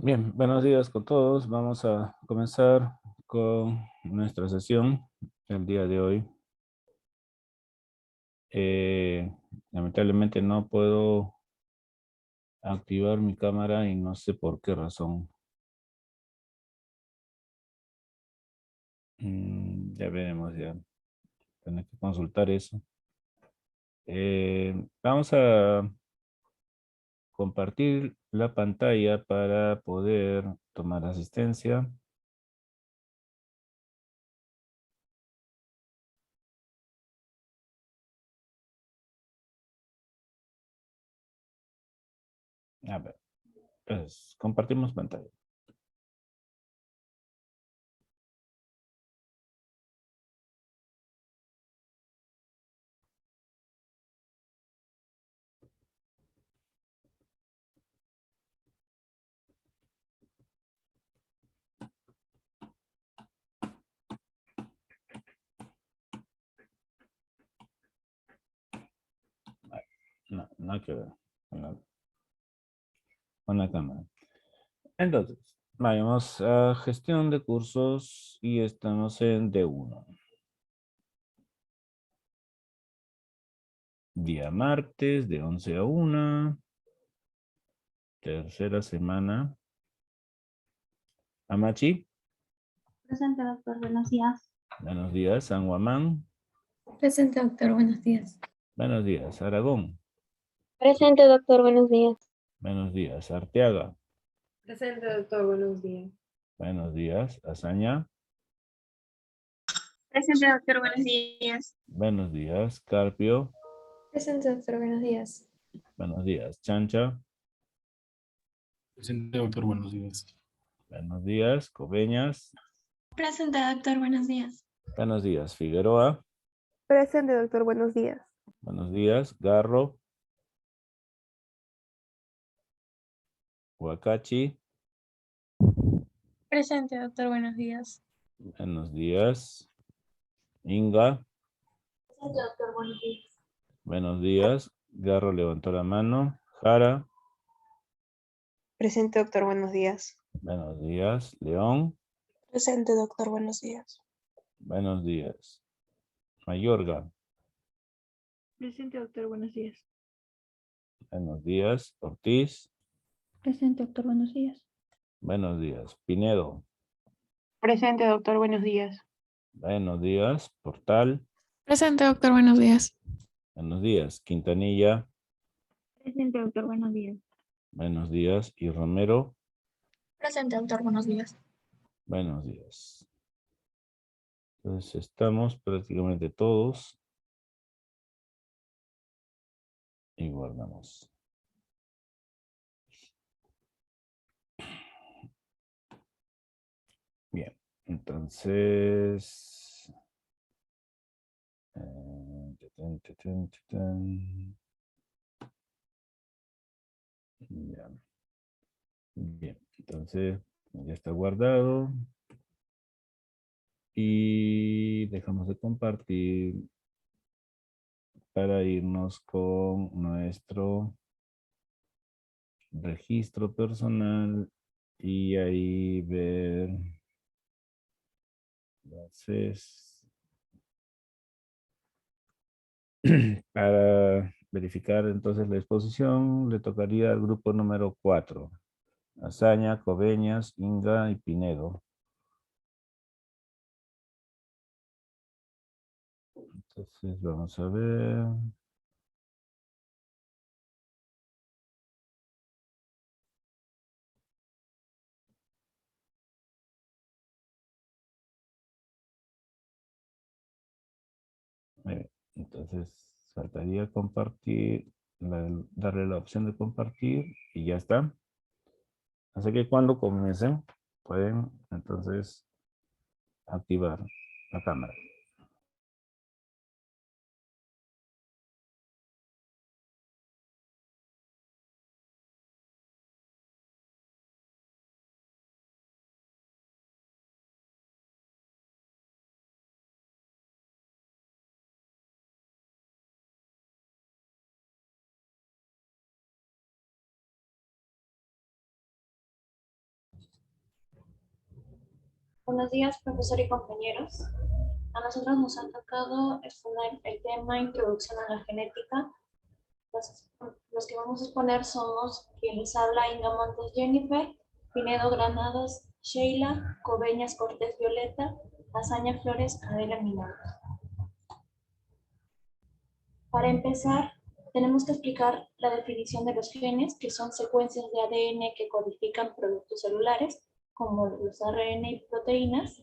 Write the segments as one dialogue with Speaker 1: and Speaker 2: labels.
Speaker 1: Bien, buenos días con todos. Vamos a comenzar con nuestra sesión el día de hoy. Eh, Lamentablemente no puedo activar mi cámara y no sé por qué razón. Ya veremos, ya. Tener que consultar eso. Vamos a compartir la pantalla para poder tomar asistencia. A ver, pues compartimos pantalla. No, no hay que ver con la cámara. Entonces, vayamos a gestión de cursos y estamos en D1. Día martes de 11 a 1. Tercera semana. Amachi,
Speaker 2: Presente, doctor. Buenos días.
Speaker 1: buenos días. San Guamán,
Speaker 2: Presente, doctor. Buenos días.
Speaker 1: buenos días. Aragón,
Speaker 2: Presente, doctor. Buenos días.
Speaker 1: buenos días. Arteaga,
Speaker 3: Presente, doctor, buenos días.
Speaker 1: buenos días. Azaña,
Speaker 2: Presente, doctor. Buenos días.
Speaker 1: buenos días. Carpio,
Speaker 2: Presente, doctor. Buenos días.
Speaker 1: buenos días. Chancha,
Speaker 4: Presente, doctor, buenos días.
Speaker 1: buenos días. Coveñas,
Speaker 2: Presente, doctor. Buenos días.
Speaker 1: buenos días. Figueroa,
Speaker 5: Presente, doctor. Buenos días.
Speaker 1: buenos días. Garro, Huacachi,
Speaker 2: Presente, doctor. Buenos días.
Speaker 1: buenos días. Inga,
Speaker 2: Presente, doctor. Buenos días.
Speaker 1: buenos días. Garro levantó la mano. Jara,
Speaker 5: Presente, doctor. Buenos días.
Speaker 1: buenos días. León,
Speaker 5: Presente, doctor. Buenos días.
Speaker 1: buenos días. Mayorga,
Speaker 2: Presente, doctor. Buenos días.
Speaker 1: buenos días. Ortiz,
Speaker 2: Presente, doctor. Buenos días.
Speaker 1: buenos días. Pinedo,
Speaker 5: Presente, doctor. Buenos días.
Speaker 1: buenos días. Portal,
Speaker 6: Presente, doctor, buenos días.
Speaker 1: buenos días. Quintanilla,
Speaker 2: Presente, doctor. Buenos días.
Speaker 1: buenos días. Y Romero,
Speaker 2: Presente, doctor. Buenos días.
Speaker 1: buenos días. Entonces estamos prácticamente todos y guardamos. Bien, entonces... Tutun, tutun. Ya. Bien, entonces ya está guardado y dejamos de compartir para irnos con nuestro registro personal y ahí ver. Entonces, para verificar entonces la exposición, le tocaría al grupo número 4, Azaña, Coveñas, Inga y Pinedo. Entonces, vamos a ver. Entonces, faltaría compartir, darle la opción de compartir y ya está. Así que cuando comiencen, pueden entonces activar la cámara.
Speaker 2: Buenos días, profesor y compañeros. A nosotros nos ha tocado exponer el tema Introducción a la Genética. Los que vamos a exponer somos quienes habla Inga Montes Jennifer, Pinedo Granados Sheila, Coveñas Cortés Violeta, Azaña Flores Adela Minado. Para empezar, tenemos que explicar la definición de los genes, que son secuencias de ADN que codifican productos celulares, como los ARN y proteínas,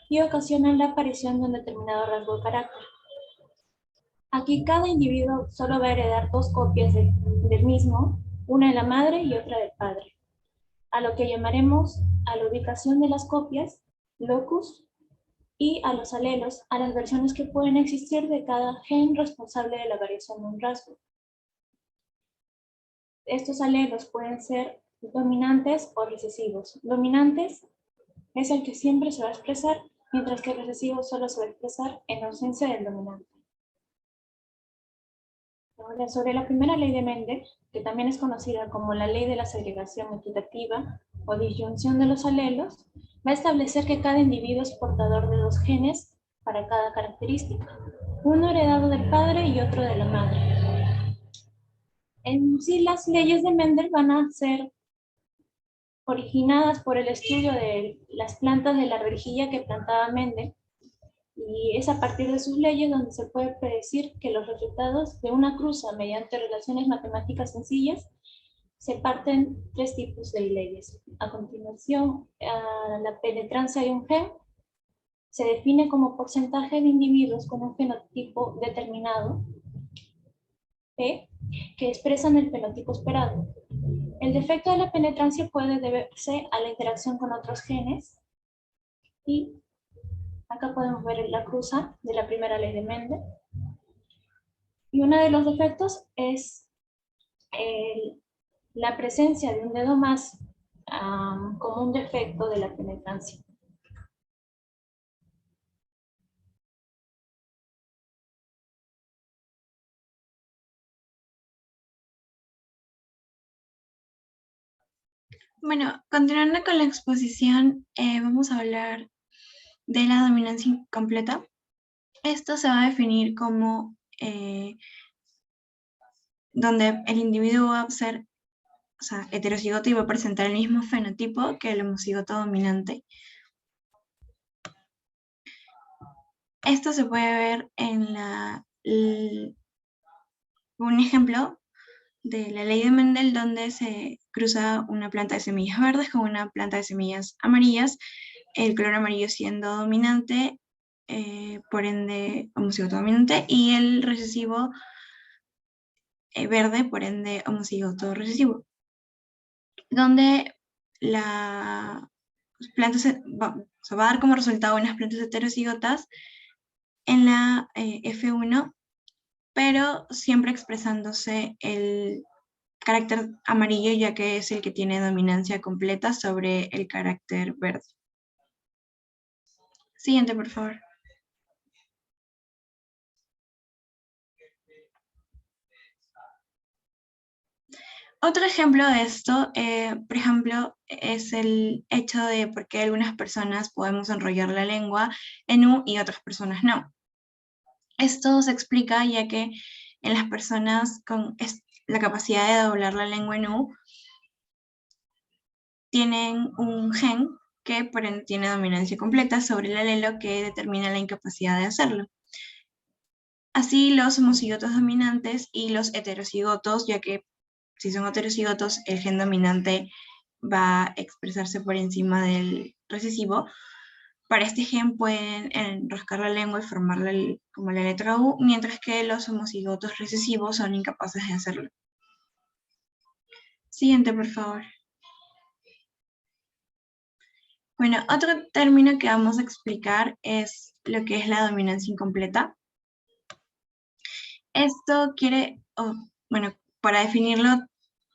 Speaker 2: y ocasionan la aparición de un determinado rasgo de carácter. Aquí cada individuo solo va a heredar dos copias del mismo, una de la madre y otra del padre, a lo que llamaremos a la ubicación de las copias, locus, y a los alelos, a las versiones que pueden existir de cada gen responsable de la variación de un rasgo. Estos alelos pueden ser dominantes o recesivos. Dominantes es el que siempre se va a expresar, mientras que el recesivo solo se va a expresar en ausencia del dominante. Ahora, sobre la primera ley de Mendel, que también es conocida como la ley de la segregación equitativa o disyunción de los alelos, va a establecer que cada individuo es portador de dos genes para cada característica, uno heredado del padre y otro de la madre. En sí, las leyes de Mendel van a ser originadas por el estudio de las plantas de la arvejilla que plantaba Mendel, y es a partir de sus leyes donde se puede predecir que los resultados de una cruza mediante relaciones matemáticas sencillas se parten tres tipos de leyes. A continuación, la penetrancia de un gen se define como porcentaje de individuos con un fenotipo determinado, P, que expresan el fenotipo esperado. El defecto de la penetrancia puede deberse a la interacción con otros genes, y acá podemos ver la cruza de la primera ley de Mendel. Y uno de los defectos es la presencia de un dedo más como un defecto de la penetrancia.
Speaker 6: Bueno, continuando con la exposición, vamos a hablar de la dominancia incompleta. Esto se va a definir como donde el individuo va a ser, heterocigoto y va a presentar el mismo fenotipo que el homocigoto dominante. Esto se puede ver en un ejemplo de la ley de Mendel, donde se cruza una planta de semillas verdes con una planta de semillas amarillas, el color amarillo siendo dominante, por ende homocigoto dominante, y el recesivo verde, por ende homocigoto recesivo, donde la planta va a dar como resultado unas plantas heterocigotas en la F1, pero siempre expresándose el carácter amarillo, ya que es el que tiene dominancia completa sobre el carácter verde. Siguiente, por favor. Otro ejemplo de esto, por ejemplo, es el hecho de por qué algunas personas podemos enrollar la lengua en U y otras personas no. Esto se explica ya que en las personas con la capacidad de doblar la lengua en U tienen un gen que por ende tiene dominancia completa sobre el alelo que determina la incapacidad de hacerlo. Así los homocigotos dominantes y los heterocigotos, ya que si son heterocigotos, el gen dominante va a expresarse por encima del recesivo. Para este gen pueden enroscar la lengua y formarla como la letra U, mientras que los homocigotos recesivos son incapaces de hacerlo. Siguiente, por favor. Bueno, otro término que vamos a explicar es lo que es la dominancia incompleta. Esto para definirlo,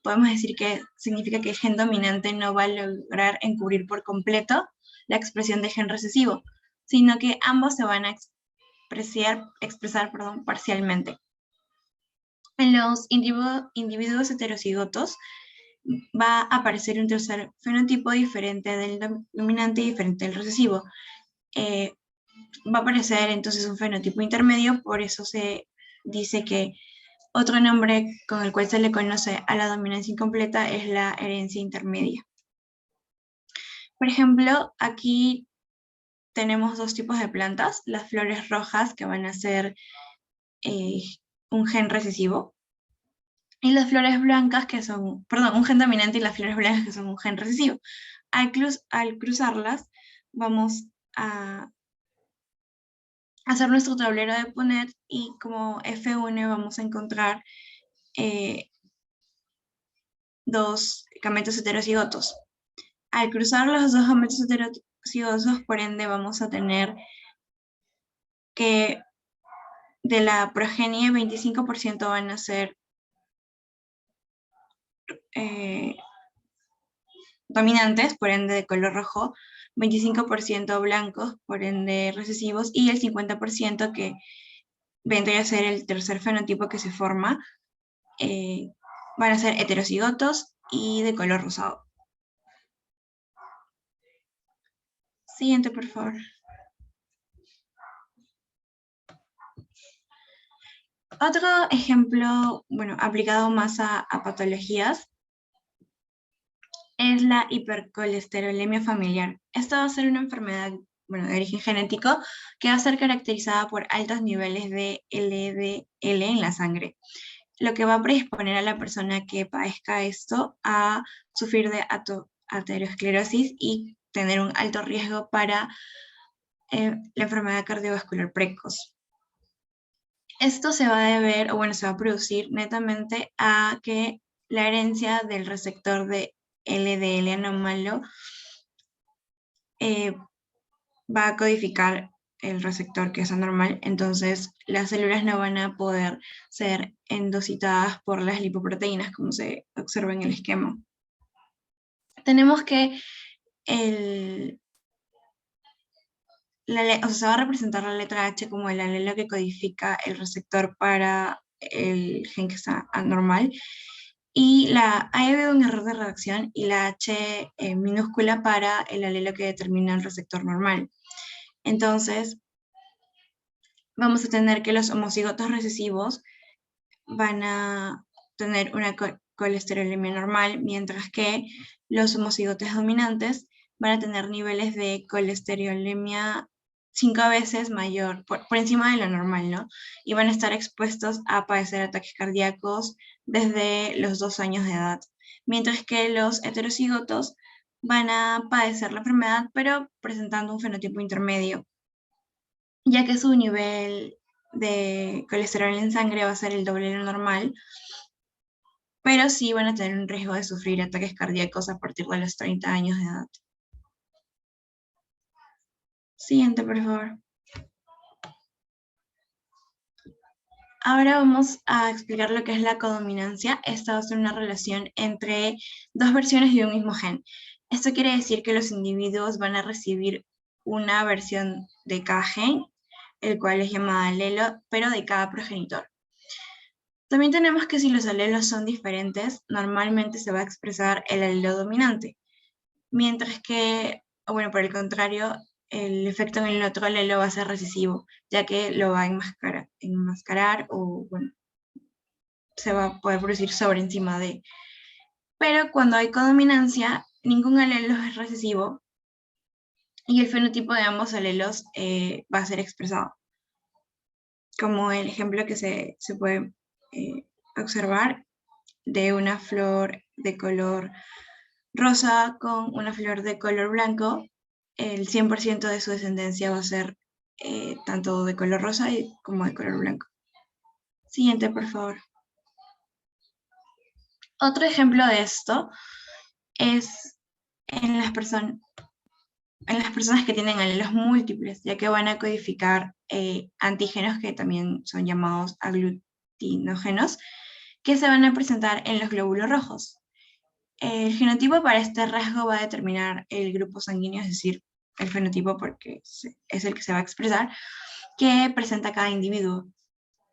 Speaker 6: podemos decir que significa que el gen dominante no va a lograr encubrir por completo la expresión del gen recesivo, sino que ambos se van a expresar parcialmente. En los individuos heterocigotos, va a aparecer un tercer fenotipo diferente del dominante y diferente del recesivo. Va a aparecer entonces un fenotipo intermedio, por eso se dice que otro nombre con el cual se le conoce a la dominancia incompleta es la herencia intermedia. Por ejemplo, aquí tenemos dos tipos de plantas, las flores rojas que van a ser un gen recesivo, y las flores blancas que son, perdón, un gen dominante y las flores blancas que son un gen recesivo. Al cruzarlas, vamos a hacer nuestro tablero de Punnett y como F1 vamos a encontrar dos gametos heterocigotos. Al cruzar los dos gametos heterocigotos, por ende, vamos a tener que de la progenie 25% van a ser dominantes, por ende de color rojo, 25% blancos, por ende recesivos, y el 50% que vendría a ser el tercer fenotipo que se forma, van a ser heterocigotos y de color rosado. Siguiente, por favor. Otro ejemplo, bueno, aplicado más a patologías, es la hipercolesterolemia familiar. Esta va a ser una enfermedad, bueno, de origen genético que va a ser caracterizada por altos niveles de LDL en la sangre, lo que va a predisponer a la persona que padezca esto a sufrir de aterosclerosis y tener un alto riesgo para la enfermedad cardiovascular precoz. Esto se va a deber, o bueno, se va a producir netamente a que la herencia del receptor de LDL anómalo va a codificar el receptor que es anormal, entonces las células no van a poder ser endocitadas por las lipoproteínas como se observa en el esquema. Tenemos que se va a representar la letra H como el alelo que codifica el receptor para el gen que está anormal, y ha habido un error de redacción y la H minúscula para el alelo que determina el receptor normal. Entonces, vamos a tener que los homocigotos recesivos van a tener una colesterolemia normal, mientras que los homocigotos dominantes van a tener niveles de colesterolemia 5 veces mayor, por encima de lo normal, ¿no? Y van a estar expuestos a padecer ataques cardíacos desde los 2 años de edad, mientras que los heterocigotos van a padecer la enfermedad, pero presentando un fenotipo intermedio, ya que su nivel de colesterol en sangre va a ser el doble de lo normal, pero sí van a tener un riesgo de sufrir ataques cardíacos a partir de los 30 años de edad. Siguiente, por favor. Ahora vamos a explicar lo que es la codominancia. Esta va a ser una relación entre dos versiones de un mismo gen. Esto quiere decir que los individuos van a recibir una versión de cada gen, el cual es llamado alelo, pero de cada progenitor. También tenemos que si los alelos son diferentes, normalmente se va a expresar el alelo dominante, mientras que, o bueno, por el contrario, el efecto en el otro alelo va a ser recesivo, ya que lo va a enmascarar o, bueno, se va a poder producir sobre encima de. Pero cuando hay codominancia, ningún alelo es recesivo y el fenotipo de ambos alelos va a ser expresado. Como el ejemplo que se puede observar de una flor de color rosa con una flor de color blanco, el 100% de su descendencia va a ser tanto de color rosa como de color blanco. Siguiente, por favor. Otro ejemplo de esto es en las personas que tienen alelos múltiples, ya que van a codificar antígenos que también son llamados aglutinógenos, que se van a presentar en los glóbulos rojos. El genotipo para este rasgo va a determinar el grupo sanguíneo, es decir, el fenotipo porque es el que se va a expresar, que presenta cada individuo.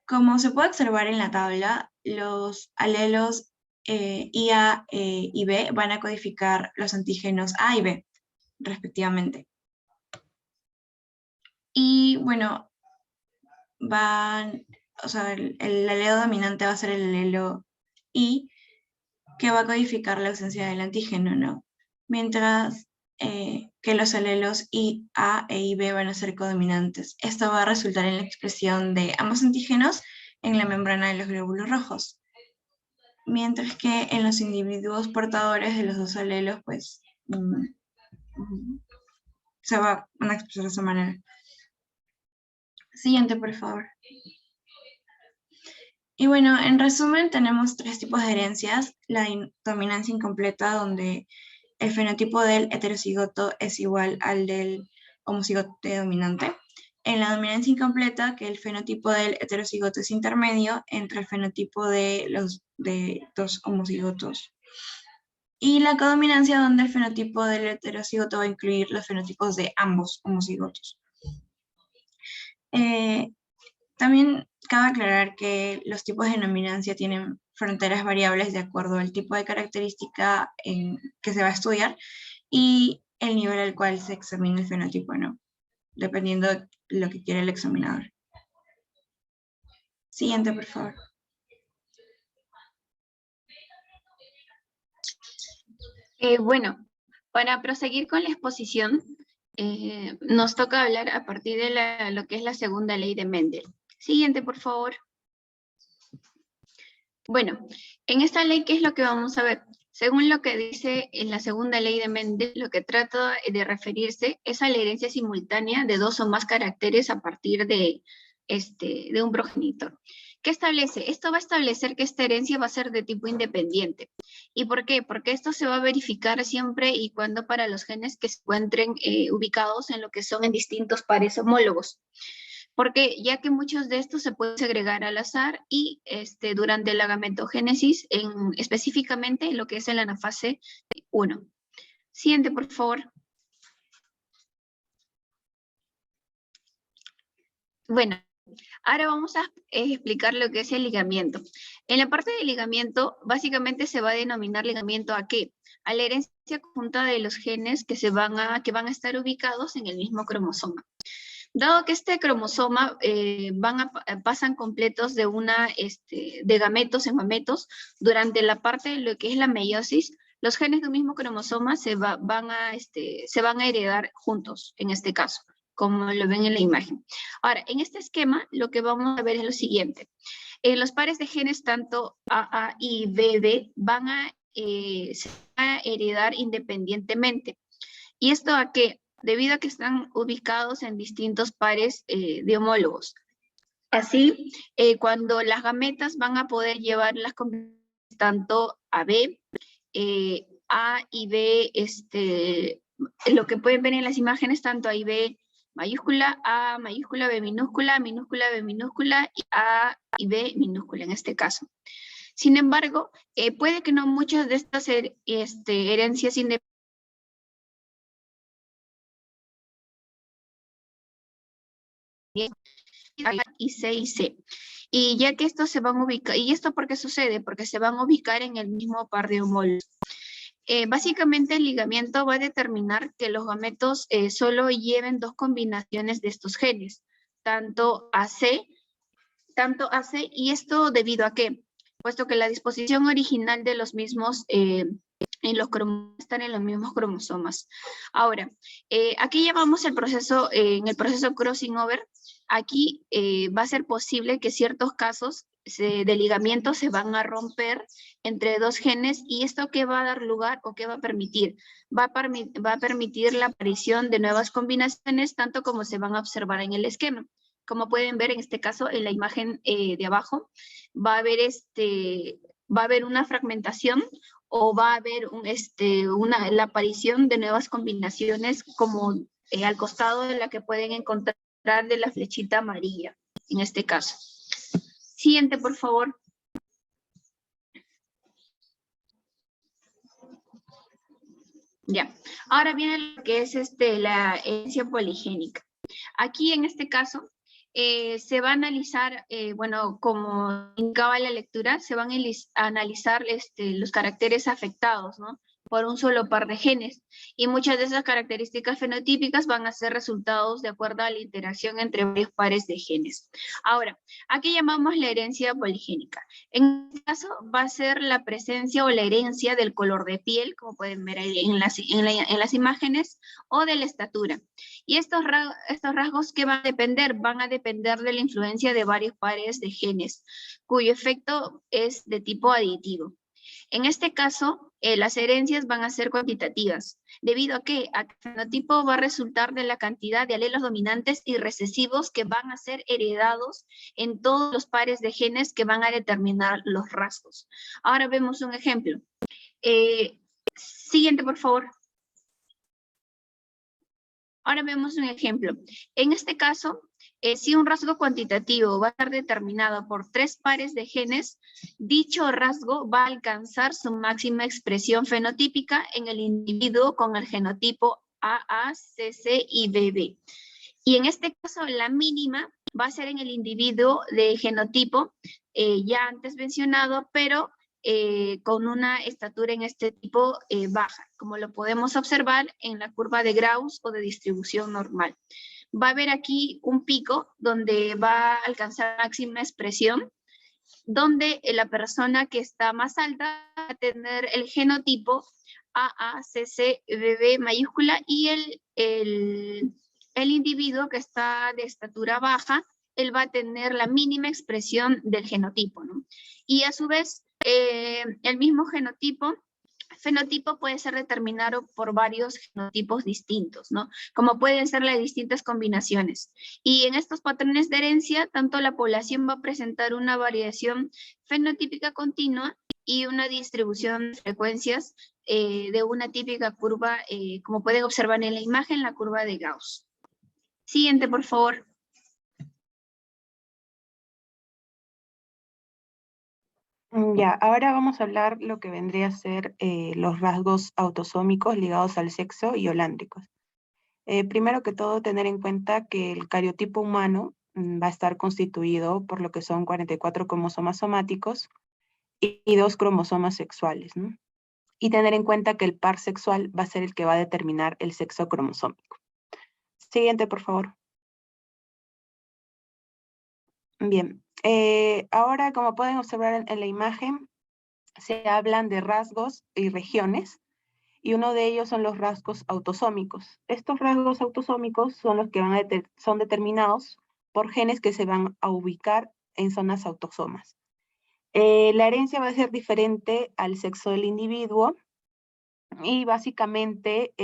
Speaker 6: Como se puede observar en la tabla, los alelos IA y B van a codificar los antígenos A y B, respectivamente. Y bueno, el alelo dominante va a ser el alelo I, que va a codificar la ausencia del antígeno, ¿no? Mientras que los alelos IA e IB van a ser codominantes. Esto va a resultar en la expresión de ambos antígenos en la membrana de los glóbulos rojos. Mientras que en los individuos portadores de los dos alelos, pues, se van a expresar de esa manera. Siguiente, por favor. Y bueno, en resumen, tenemos 3 tipos de herencias. La dominancia incompleta, donde el fenotipo del heterocigoto es igual al del homocigoto dominante. En la dominancia incompleta, que el fenotipo del heterocigoto es intermedio entre el fenotipo de los dos homocigotos. Y la codominancia, donde el fenotipo del heterocigoto va a incluir los fenotipos de ambos homocigotos. También cabe aclarar que los tipos de dominancia tienen fronteras variables de acuerdo al tipo de característica que se va a estudiar y el nivel al cual se examina el fenotipo, ¿no? Dependiendo de lo que quiere el examinador. Siguiente, por favor.
Speaker 4: Bueno, para proseguir con la exposición, nos toca hablar a partir de lo que es la segunda ley de Mendel. Siguiente, por favor. Bueno, en esta ley, ¿qué es lo que vamos a ver? Según lo que dice en la segunda ley de Mendel, lo que trata de referirse es a la herencia simultánea de 2 o más caracteres a partir de un progenitor. ¿Qué establece? Esto va a establecer que esta herencia va a ser de tipo independiente. ¿Y por qué? Porque esto se va a verificar siempre y cuando para los genes que se encuentren ubicados en lo que son en distintos pares homólogos. Porque ya que muchos de estos se pueden segregar al azar y durante la gametogénesis, específicamente en lo que es en la anafase 1. Siguiente, por favor. Bueno, ahora vamos a explicar lo que es el ligamiento. En la parte del ligamiento, básicamente se va a denominar ligamiento ¿a qué? A la herencia conjunta de los genes que van a estar ubicados en el mismo cromosoma. Dado que este cromosoma pasan completos de gametos en gametos, durante la parte de lo que es la meiosis, los genes de un mismo cromosoma se van a heredar juntos, en este caso, como lo ven en la imagen. Ahora, en este esquema, lo que vamos a ver es lo siguiente. Los pares de genes, tanto AA y BB, se van a heredar independientemente. ¿Y esto a qué? Debido a que están ubicados en distintos pares de homólogos. Así, cuando las gametas van a poder llevar las combinaciones tanto a B, A y B, lo que pueden ver en las imágenes, tanto A y B mayúscula, A mayúscula, B minúscula, minúscula, B minúscula, y A y B minúscula en este caso. Sin embargo, puede que no muchas de estas herencias independientes y C y C. Y ya que estos se van a ubicar, ¿y esto por qué sucede? Porque se van a ubicar en el mismo par de homólogos. Básicamente el ligamiento va a determinar que los gametos solo lleven 2 combinaciones de estos genes, tanto AC, y esto debido a qué? Puesto que la disposición original de los mismos están en los mismos cromosomas. Ahora, aquí llevamos el proceso, en el proceso crossing over. Aquí va a ser posible que ciertos casos de ligamiento se van a romper entre 2 genes, y esto ¿qué va a dar lugar o qué va a permitir? Va a permitir la aparición de nuevas combinaciones, tanto como se van a observar en el esquema. Como pueden ver en este caso, en la imagen de abajo, va a haber una fragmentación o va a haber la aparición de nuevas combinaciones como al costado de la que pueden encontrar de la flechita amarilla, en este caso. Siguiente, por favor. Ya, ahora viene lo que es la herencia poligénica. Aquí en este caso, se va a analizar, bueno, como indicaba la lectura, se van a analizar los caracteres afectados, ¿no? Por un solo par de genes. Y muchas de esas características fenotípicas van a ser resultados de acuerdo a la interacción entre varios pares de genes. Ahora, ¿a qué llamamos la herencia poligénica? En este caso va a ser la presencia o la herencia del color de piel, como pueden ver ahí en las imágenes, o de la estatura. Y estos rasgos, ¿qué van a depender? Van a depender de la influencia de varios pares de genes, cuyo efecto es de tipo aditivo. En este caso, las herencias van a ser cuantitativas, debido a que el fenotipo va a resultar de la cantidad de alelos dominantes y recesivos que van a ser heredados en todos los pares de genes que van a determinar los rasgos. Ahora vemos un ejemplo. Siguiente, por favor. Ahora vemos un ejemplo. En este caso, si un rasgo cuantitativo va a estar determinado por 3 pares de genes, dicho rasgo va a alcanzar su máxima expresión fenotípica en el individuo con el genotipo AA, CC y BB. Y en este caso, la mínima va a ser en el individuo de genotipo ya antes mencionado, pero con una estatura en este tipo baja, como lo podemos observar en la curva de Gauss o de distribución normal. Va a haber aquí un pico donde va a alcanzar máxima expresión, donde la persona que está más alta va a tener el genotipo AACCBB mayúscula y el individuo que está de estatura baja, él va a tener la mínima expresión del genotipo, ¿no? Y a su vez, el mismo fenotipo puede ser determinado por varios genotipos distintos, ¿no? Como pueden ser las distintas combinaciones. Y en estos patrones de herencia, tanto la población va a presentar una variación fenotípica continua y una distribución de frecuencias de una típica curva, como pueden observar en la imagen, la curva de Gauss. Siguiente, por favor.
Speaker 5: Ya, ahora vamos a hablar lo que vendría a ser los rasgos autosómicos ligados al sexo y holándricos. Primero que todo, tener en cuenta que el cariotipo humano va a estar constituido por lo que son 44 cromosomas somáticos y 2 cromosomas sexuales, ¿no? Y tener en cuenta que el par sexual va a ser el que va a determinar el sexo cromosómico. Siguiente, por favor. Bien, ahora como pueden observar en la imagen, se hablan de rasgos y regiones, y uno de ellos son los rasgos autosómicos. Estos rasgos autosómicos son los que son determinados por genes que se van a ubicar en zonas autosomas. La herencia va a ser diferente al sexo del individuo, y básicamente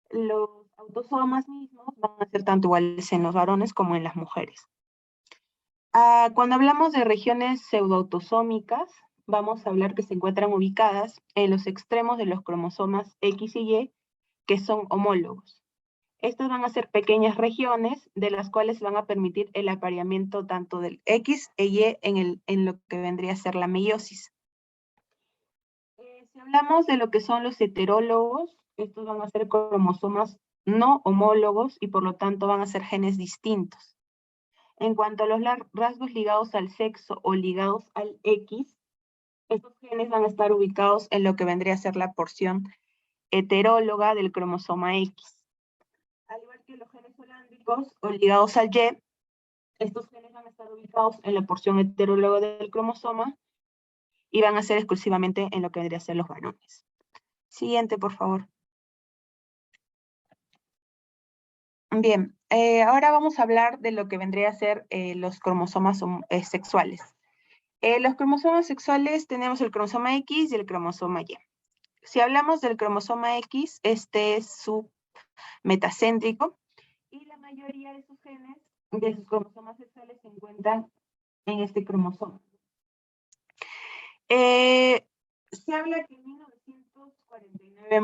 Speaker 5: los autosomas mismos van a ser tanto iguales en los varones como en las mujeres. Cuando hablamos de regiones pseudoautosómicas, vamos a hablar que se encuentran ubicadas en los extremos de los cromosomas X y Y, que son homólogos. Estas van a ser pequeñas regiones de las cuales van a permitir el apareamiento tanto del X e Y en lo que vendría a ser la meiosis. Si hablamos de lo que son los heterólogos, estos van a ser cromosomas no homólogos y por lo tanto van a ser genes distintos. En cuanto a los rasgos ligados al sexo o ligados al X, estos genes van a estar ubicados en lo que vendría a ser la porción heteróloga del cromosoma X. Al igual que los genes holándricos o ligados al Y, estos genes van a estar ubicados en la porción heteróloga del cromosoma y van a ser exclusivamente en lo que vendría a ser los varones. Siguiente, por favor. Bien, ahora vamos a hablar de lo que vendría a ser los cromosomas sexuales. Los cromosomas sexuales tenemos el cromosoma X y el cromosoma Y. Si hablamos del cromosoma X, este es su metacéntrico y la mayoría de sus genes, de sus cromosomas sexuales, se encuentran en este cromosoma. Se habla que en 1949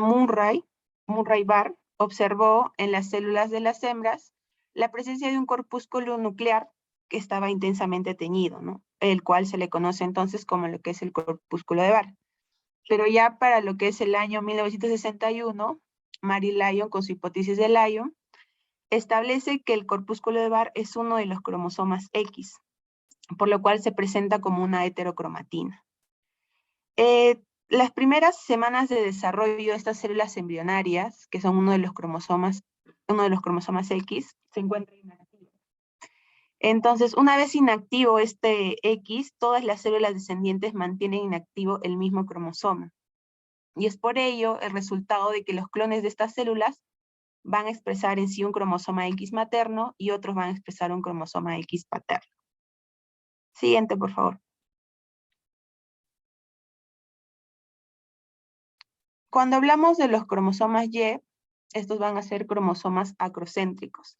Speaker 5: Murray Barr observó en las células de las hembras la presencia de un corpúsculo nuclear que estaba intensamente teñido, ¿no? El cual se le conoce entonces como lo que es el corpúsculo de Barr. Pero ya para lo que es el año 1961, Mary Lyon, con su hipótesis de Lyon, establece que el corpúsculo de Barr es uno de los cromosomas X, por lo cual se presenta como una heterocromatina. Las primeras semanas de desarrollo de estas células embrionarias, que son uno de los cromosomas X, se encuentran inactivas. Entonces, una vez inactivo este X, todas las células descendientes mantienen inactivo el mismo cromosoma. Y es por ello el resultado de que los clones de estas células van a expresar en sí un cromosoma X materno y otros van a expresar un cromosoma X paterno. Siguiente, por favor. Cuando hablamos de los cromosomas Y, estos van a ser cromosomas acrocéntricos,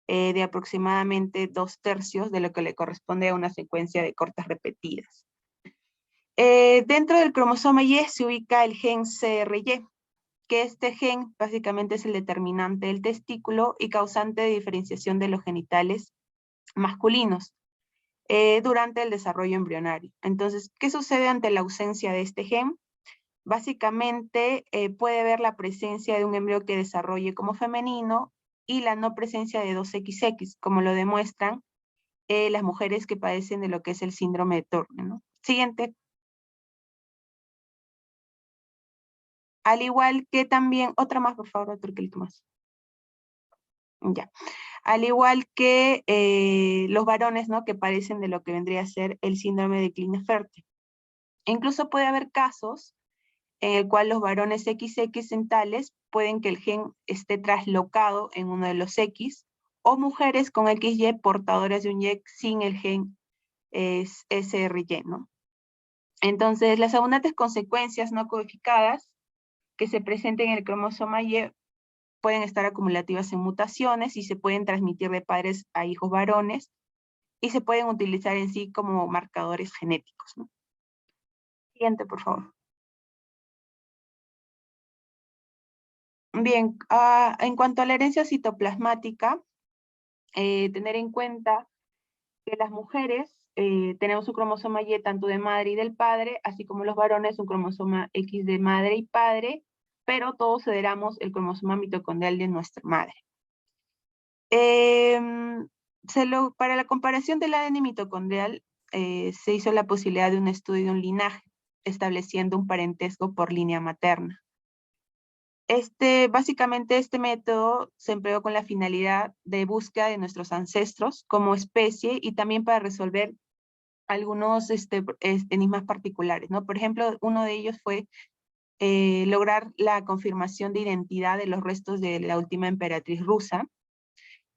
Speaker 5: de aproximadamente 2/3 de lo que le corresponde a una secuencia de cortas repetidas. Dentro del cromosoma Y se ubica el gen CRY, que este gen básicamente es el determinante del testículo y causante de diferenciación de los genitales masculinos durante el desarrollo embrionario. Entonces, ¿qué sucede ante la ausencia de este gen? Básicamente puede haber la presencia de un embrión que desarrolle como femenino y la no presencia de 2XX, como lo demuestran las mujeres que padecen de lo que es el síndrome de Turner, ¿no? Siguiente. Al igual que también, otra más, por favor, otro clic más. Ya. Al igual que los varones, ¿no? Que padecen de lo que vendría a ser el síndrome de Klinefelter. Incluso puede haber casos en el cual los varones XX dentales pueden que el gen esté traslocado en uno de los X, o mujeres con XY portadoras de un Y sin el gen SRY, ¿no? Entonces, las abundantes consecuencias no codificadas que se presenten en el cromosoma Y pueden estar acumulativas en mutaciones y se pueden transmitir de padres a hijos varones y se pueden utilizar en sí como marcadores genéticos, ¿no? Siguiente, por favor. Bien, en cuanto a la herencia citoplasmática, tener en cuenta que las mujeres tenemos un cromosoma Y tanto de madre y del padre, así como los varones un cromosoma X de madre y padre, pero todos heredamos el cromosoma mitocondrial de nuestra madre. Para la comparación del ADN mitocondrial, se hizo la posibilidad de un estudio de un linaje, estableciendo un parentesco por línea materna. Básicamente este método se empleó con la finalidad de búsqueda de nuestros ancestros como especie y también para resolver algunos enigmas particulares, ¿no? Por ejemplo, uno de ellos fue lograr la confirmación de identidad de los restos de la última emperatriz rusa,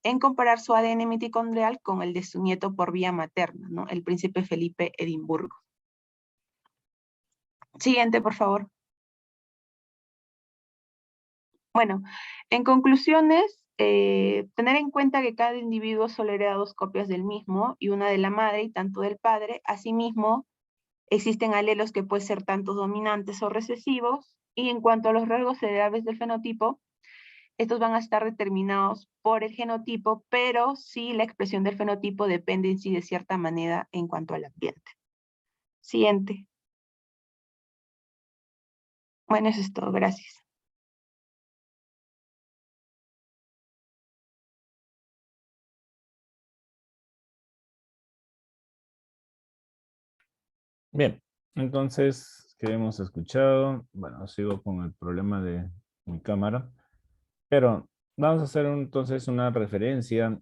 Speaker 5: en comparar su ADN mitocondrial con el de su nieto por vía materna, ¿no? El príncipe Felipe Edimburgo. Siguiente, por favor. Bueno, en conclusiones, tener en cuenta que cada individuo solo hereda 2 copias del mismo y una de la madre y tanto del padre. Asimismo, existen alelos que pueden ser tanto dominantes o recesivos, y en cuanto a los rasgos heredables del fenotipo, estos van a estar determinados por el genotipo, pero sí la expresión del fenotipo depende en sí de cierta manera en cuanto al ambiente. Siguiente. Bueno, eso es todo. Gracias.
Speaker 1: Bien, entonces, ¿qué hemos escuchado? Bueno, sigo con el problema de mi cámara, pero vamos a hacer entonces una referencia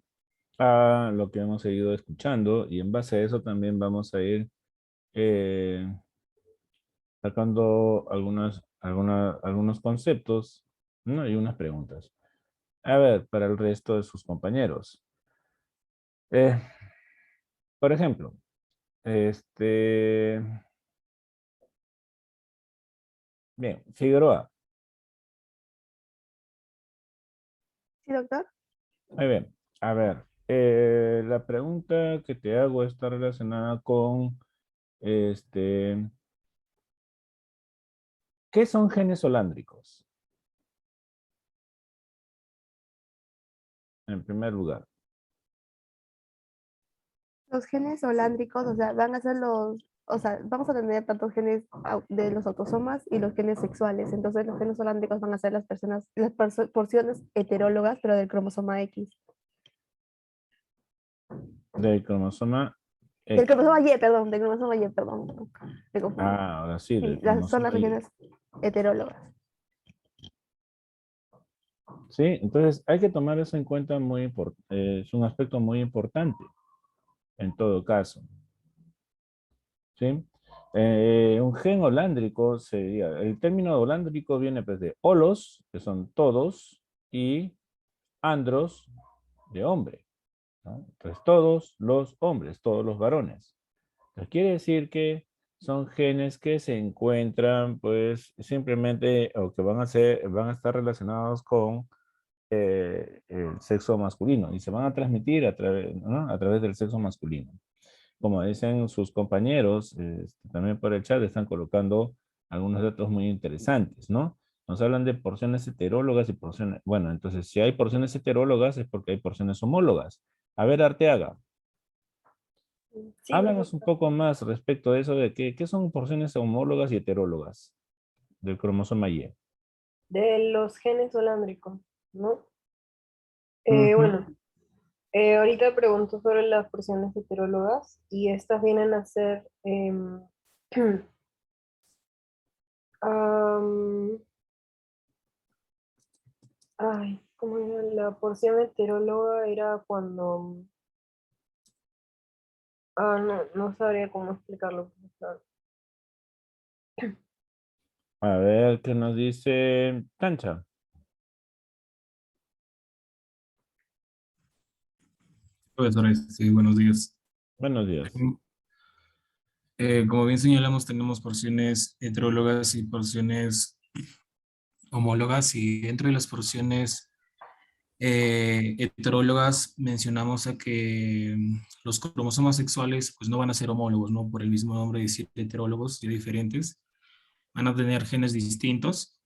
Speaker 1: a lo que hemos seguido escuchando y en base a eso también vamos a ir sacando algunos conceptos, ¿no? Y unas preguntas. A ver, para el resto de sus compañeros. Eh, por ejemplo, bien, Figueroa.
Speaker 3: ¿Sí, doctor?
Speaker 1: Muy bien. A ver, la pregunta que te hago está relacionada con, ¿qué son genes holándricos? En primer lugar.
Speaker 3: Los genes holándricos, o sea, van a ser los o sea, vamos a tener tanto genes de los autosomas y los genes sexuales. Entonces los genes holándricos van a ser las porciones heterólogas, pero del cromosoma X.
Speaker 1: Del cromosoma
Speaker 3: Del
Speaker 1: X.
Speaker 3: cromosoma Y, perdón, del cromosoma Y, perdón. Me confundí.
Speaker 1: Ah, ahora sí,
Speaker 3: Sí,
Speaker 1: del
Speaker 3: son
Speaker 1: cromosoma
Speaker 3: las
Speaker 1: Y.
Speaker 3: regiones heterólogas.
Speaker 1: Sí, entonces hay que tomar eso en cuenta, es un aspecto muy importante en todo caso. ¿Sí? Un gen holándrico sería, el término holándrico viene pues de holos, que son todos, y andros, de hombre, ¿no? Entonces todos los hombres, todos los varones. Entonces, quiere decir que son genes que se encuentran pues simplemente o que van a estar relacionados con el sexo masculino y se van a transmitir ¿no? a través del sexo masculino. Como dicen sus compañeros, también por el chat están colocando algunos datos muy interesantes, ¿no? Nos hablan de porciones heterólogas y porciones, bueno, entonces si hay porciones heterólogas es porque hay porciones homólogas. A ver, Arteaga,
Speaker 7: Sí,
Speaker 1: háblanos un
Speaker 7: profesor.
Speaker 1: poco más respecto de eso de qué son porciones homólogas y heterólogas del cromosoma Y.
Speaker 7: De los genes holándricos, ¿no?
Speaker 1: Ujú.
Speaker 7: Bueno, ahorita pregunto sobre las porciones heterólogas y estas vienen a ser, am, ay, ¿cómo era? La porción heteróloga era cuando, no sabría cómo explicarlo, profesor.
Speaker 1: A ver, ¿qué nos dice Cancha?
Speaker 8: Profesores, sí, buenos días.
Speaker 1: Buenos días.
Speaker 8: Como bien señalamos, tenemos porciones heterólogas y porciones homólogas, y dentro de las porciones heterólogas mencionamos a que los cromosomas sexuales pues no van a ser homólogos, ¿no? Por el mismo nombre de decir heterólogos y diferentes, van a tener genes distintos,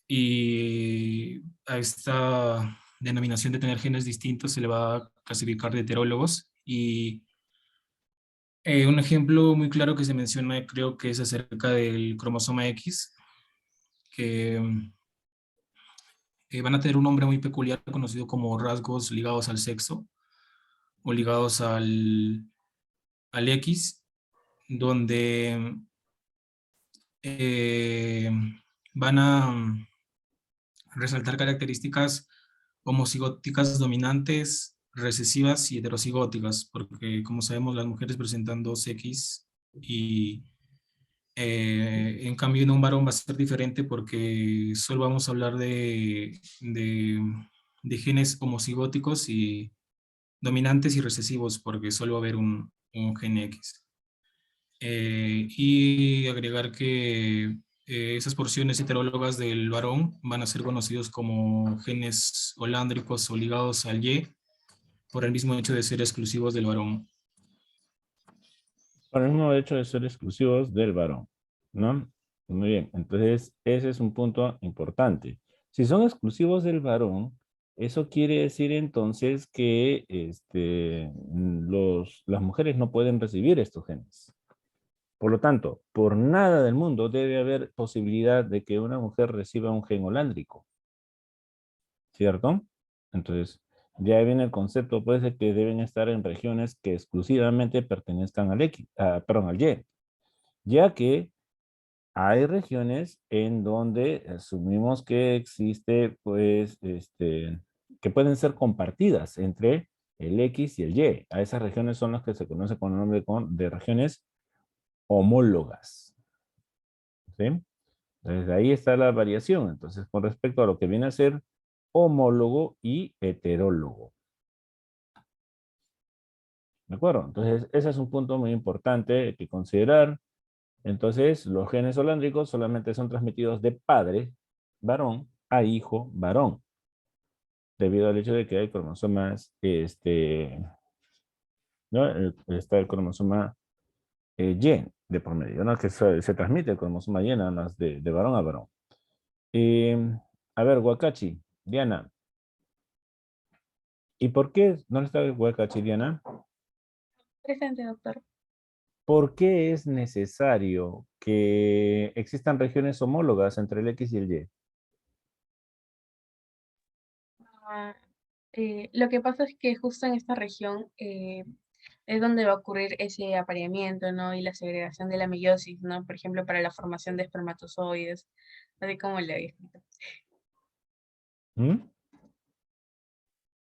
Speaker 8: y a esta denominación de tener genes distintos se le va a clasificar de heterólogos. Y un ejemplo muy claro que se menciona, creo que es acerca del cromosoma X, que van a tener un nombre muy peculiar conocido como rasgos ligados al sexo o ligados al X, donde eh, van a resaltar características homocigóticas dominantes, recesivas y heterocigóticas, porque como sabemos las mujeres presentan dos X, y en cambio en un varón va a ser diferente porque solo vamos a hablar de genes homocigóticos y dominantes y recesivos, porque solo va a haber un gen X. Y agregar que esas porciones heterólogas del varón van a ser conocidos como genes holándricos o ligados al Y, por el mismo hecho de ser exclusivos del varón.
Speaker 1: Por el mismo hecho de ser exclusivos del varón, ¿no? Muy bien, entonces ese es un punto importante. Si son exclusivos del varón, eso quiere decir entonces que las mujeres no pueden recibir estos genes. Por lo tanto, por nada del mundo debe haber posibilidad de que una mujer reciba un gen holándrico, ¿cierto? Entonces, ya viene el concepto, pues, de que deben estar en regiones que exclusivamente pertenezcan al X, perdón, al Y, ya que hay regiones en donde asumimos que existe, pues, que pueden ser compartidas entre el X y el Y. A esas regiones son las que se conoce con el nombre de regiones homólogas, ¿sí? Entonces, ahí está la variación. Entonces, con respecto a lo que viene a ser homólogo y heterólogo. ¿De acuerdo? Entonces, ese es un punto muy importante que considerar. Entonces, los genes holándricos solamente son transmitidos de padre, varón, a hijo, varón, debido al hecho de que hay cromosomas, ¿no? Está el cromosoma Y de por medio, ¿no? Que se transmite el cromosoma Y nada más de varón a varón. A ver, Wakachi, Diana. ¿Y por qué no está Wakachi, Diana?
Speaker 9: Presente, doctor.
Speaker 1: ¿por qué es necesario que existan regiones homólogas entre el X y el Y?
Speaker 9: Ah, lo que pasa es que justo en esta región es donde va a ocurrir ese apareamiento, ¿no? Y la segregación de la meiosis, ¿no? Por ejemplo, para la formación de espermatozoides, así como le había escrito.
Speaker 1: ¿Mm?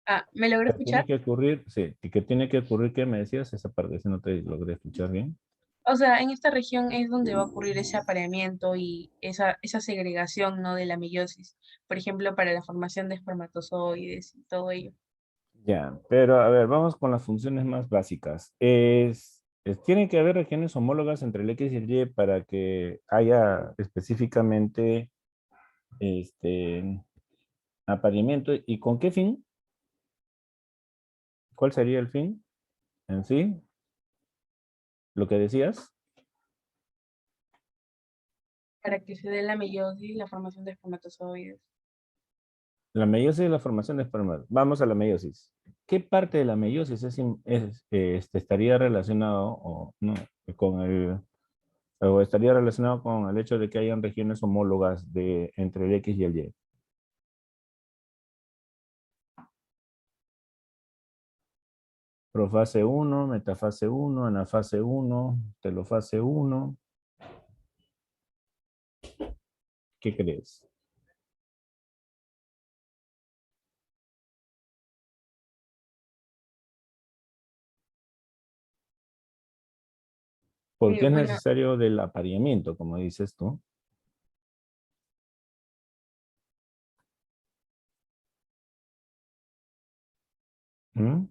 Speaker 9: Ah, ¿me logró
Speaker 1: Pero tiene
Speaker 9: escuchar?
Speaker 1: que ocurrir, sí, y que tiene que ocurrir, ¿qué me decías? Esa parte, si no te logré escuchar bien.
Speaker 9: O sea, en esta región es donde va a ocurrir ese apareamiento y esa segregación, ¿no? De la meiosis. Por ejemplo, para la formación de espermatozoides y todo ello.
Speaker 1: Ya, pero a ver, vamos con las funciones más básicas. Tiene que haber regiones homólogas entre el X y el Y para que haya específicamente apareamiento. ¿Y con qué fin? ¿Cuál sería el fin en sí? Lo que decías.
Speaker 9: Para que se dé la meiosis, la formación de espermatozoides.
Speaker 1: La meiosis es la formación de esperma. Vamos a la meiosis. ¿Qué parte de la meiosis estaría relacionado o no con o estaría relacionado con el hecho de que hayan regiones homólogas entre el X y el Y? Profase 1, metafase 1, anafase 1, telofase 1. ¿Qué crees? ¿Por qué es
Speaker 9: Bueno,
Speaker 1: necesario del apareamiento, como dices tú? ¿Mm?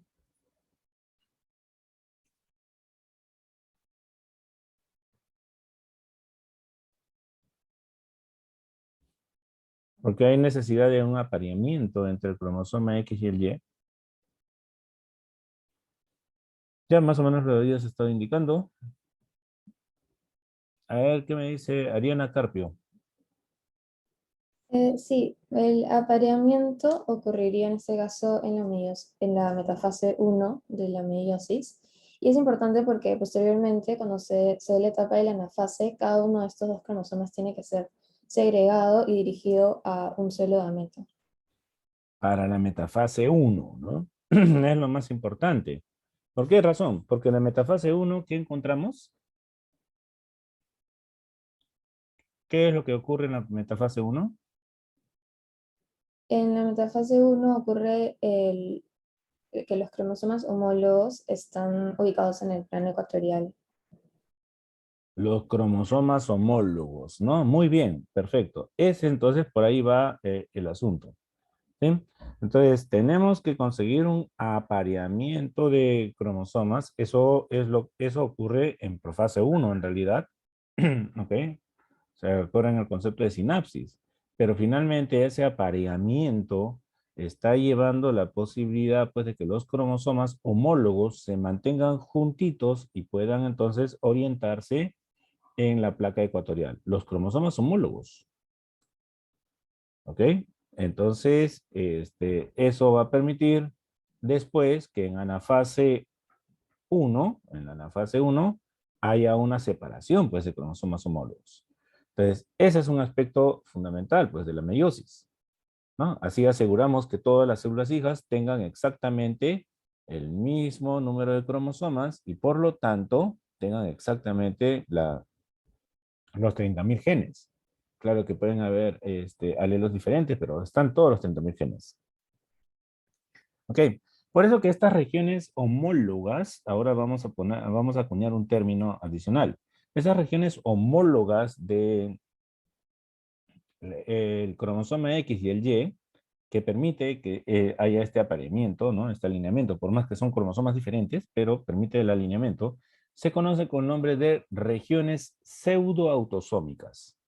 Speaker 1: Porque hay necesidad de un apareamiento entre el cromosoma X y el Y. Ya más o menos lo habías estado indicando. A ver, ¿qué me dice Ariana Carpio?
Speaker 10: Sí, el apareamiento ocurriría en este caso en en la metafase 1 de la meiosis. Y es importante porque posteriormente, cuando se dé la etapa de la anafase, cada uno de estos dos cromosomas tiene que ser segregado y dirigido a un solo gameto.
Speaker 1: Para la metafase 1, ¿no? Es lo más importante. ¿Por qué razón? Porque en la metafase 1, ¿qué encontramos? ¿Qué es lo que ocurre en la metafase 1?
Speaker 10: En la metafase 1 ocurre que los cromosomas homólogos están ubicados en el plano ecuatorial.
Speaker 1: Los cromosomas homólogos, ¿no? Muy bien, perfecto. Entonces, por ahí va el asunto. ¿Sí? Entonces, tenemos que conseguir un apareamiento de cromosomas. Eso ocurre en profase 1, en realidad. ¿Ok? Se ocurre en el concepto de sinapsis. Pero finalmente ese apareamiento está llevando la posibilidad, pues, de que los cromosomas homólogos se mantengan juntitos y puedan entonces orientarse en la placa ecuatorial. Los cromosomas homólogos. ¿Ok? Entonces, eso va a permitir después que en anafase 1, haya una separación, pues, de cromosomas homólogos. Entonces, ese es un aspecto fundamental, pues, de la meiosis, ¿no? Así aseguramos que todas las células hijas tengan exactamente el mismo número de cromosomas y, por lo tanto, tengan exactamente los 30.000 genes. Claro que pueden haber alelos diferentes, pero están todos los 30.000 genes. Ok, por eso que estas regiones homólogas, ahora vamos a acuñar un término adicional. Esas regiones homólogas del cromosoma X y el Y, que permite que haya este apareamiento, ¿no? Este alineamiento, por más que son cromosomas diferentes, pero permite el alineamiento, se conoce con el nombre de regiones pseudoautosómicas.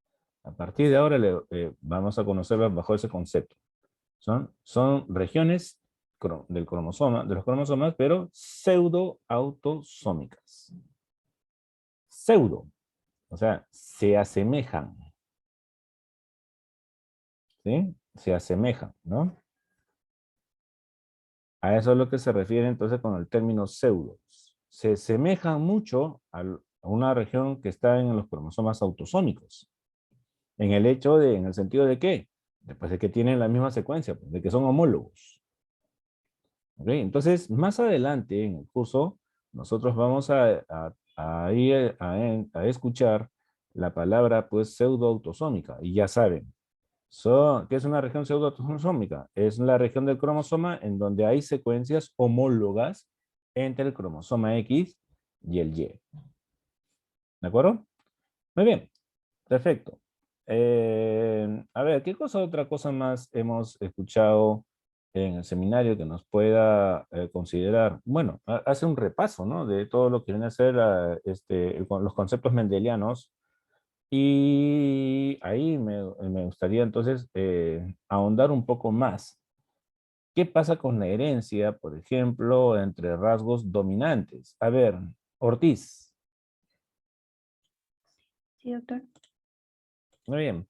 Speaker 1: A partir de ahora vamos a conocerlas bajo ese concepto. Son regiones de los cromosomas, pero pseudoautosómicas. Pseudo, o sea, se asemejan. ¿Sí? Se asemejan, ¿no? A eso es lo que se refiere entonces con el término pseudo. Se asemejan mucho una región que está en los cromosomas autosómicos. En el sentido de qué? Después de que tienen la misma secuencia, pues, de que son homólogos. ¿Ok? Entonces, más adelante en el curso, nosotros vamos a ir a escuchar la palabra, pues, pseudoautosómica. Y ya saben, ¿qué es una región pseudoautosómica? Es la región del cromosoma en donde hay secuencias homólogas entre el cromosoma X y el Y. ¿De acuerdo? Muy bien, perfecto. A ver, otra cosa más hemos escuchado en el seminario que nos pueda considerar? Bueno, hace un repaso, ¿no? De todo lo que viene a ser los conceptos mendelianos. Y ahí me gustaría entonces ahondar un poco más. ¿Qué pasa con la herencia, por ejemplo, entre rasgos dominantes? A ver, Ortiz.
Speaker 11: Sí, doctor.
Speaker 1: Muy bien.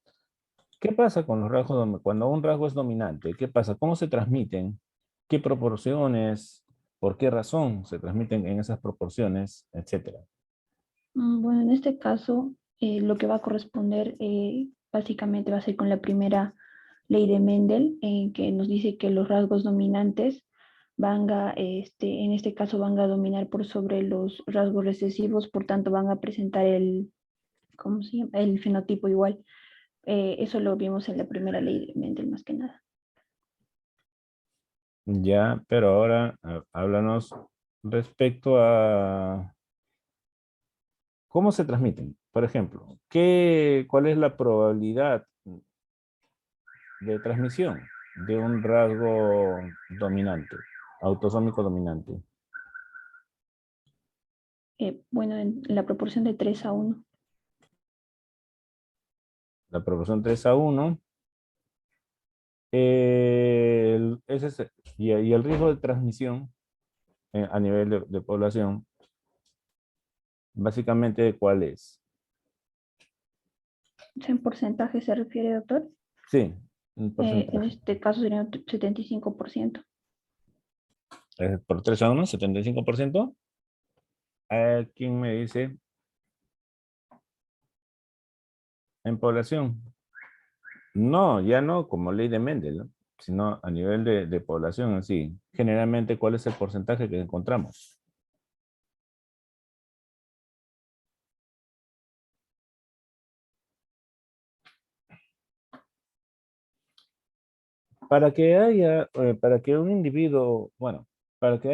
Speaker 1: ¿Qué pasa con los rasgos cuando un rasgo es dominante? ¿Qué pasa? ¿Cómo se transmiten? ¿Qué proporciones? ¿Por qué razón se transmiten en esas proporciones? Etcétera.
Speaker 11: Bueno, en este caso, lo que va a corresponder básicamente va a ser con la primera ley de Mendel, que nos dice que los rasgos dominantes en este caso van a dominar por sobre los rasgos recesivos, por tanto van a presentar ¿cómo se llama? El fenotipo igual. Eso lo vimos en la primera ley de Mendel más que nada.
Speaker 1: Ya, pero ahora háblanos respecto a cómo se transmiten. Por ejemplo, ¿cuál es la probabilidad de transmisión de un rasgo dominante, autosómico dominante?
Speaker 11: Bueno, en la proporción de 3:1.
Speaker 1: La proporción 3:1. Y el riesgo de transmisión a nivel de población, básicamente, ¿cuál es?
Speaker 11: ¿En porcentaje se refiere, doctor?
Speaker 1: Sí, un
Speaker 11: En
Speaker 1: porcentaje.
Speaker 11: este caso sería un 75%.
Speaker 1: Por 3:1, 75%. ¿Quién me dice? En población. No, ya no como ley de Mendel, ¿no? Sino a nivel de población así. Generalmente, ¿cuál es el porcentaje que encontramos? Para que un individuo, bueno, para que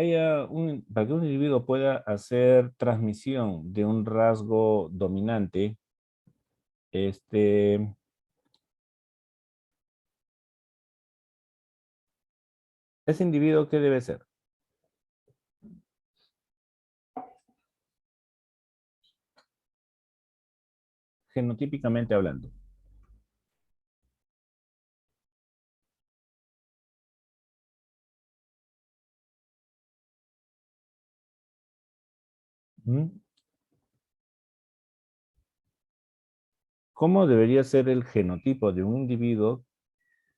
Speaker 1: un individuo pueda hacer transmisión de un rasgo dominante, ese individuo, ¿qué debe ser? Genotípicamente hablando. ¿Mm? ¿Cómo debería ser el genotipo de un individuo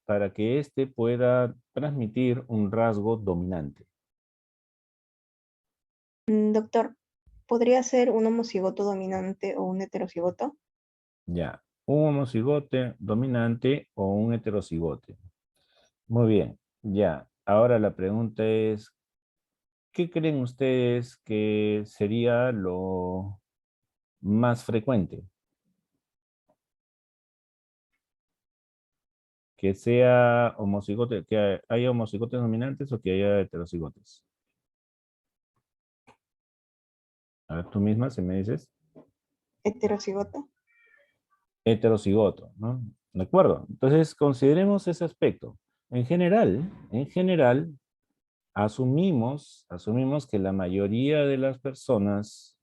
Speaker 1: para que éste pueda transmitir un rasgo dominante?
Speaker 12: Doctor, ¿podría ser un homocigoto dominante o un heterocigoto?
Speaker 1: Ya, un homocigote dominante o un heterocigote. Muy bien, ya. Ahora la pregunta es, ¿qué creen ustedes que sería lo más frecuente? ¿Que sea homocigote, que haya homocigotes dominantes o que haya heterocigotes? A ver, tú misma, si me dices.
Speaker 12: ¿Heterocigoto?
Speaker 1: Heterocigoto, ¿no? ¿De acuerdo? Entonces, consideremos ese aspecto. En general, asumimos que la mayoría de las personas,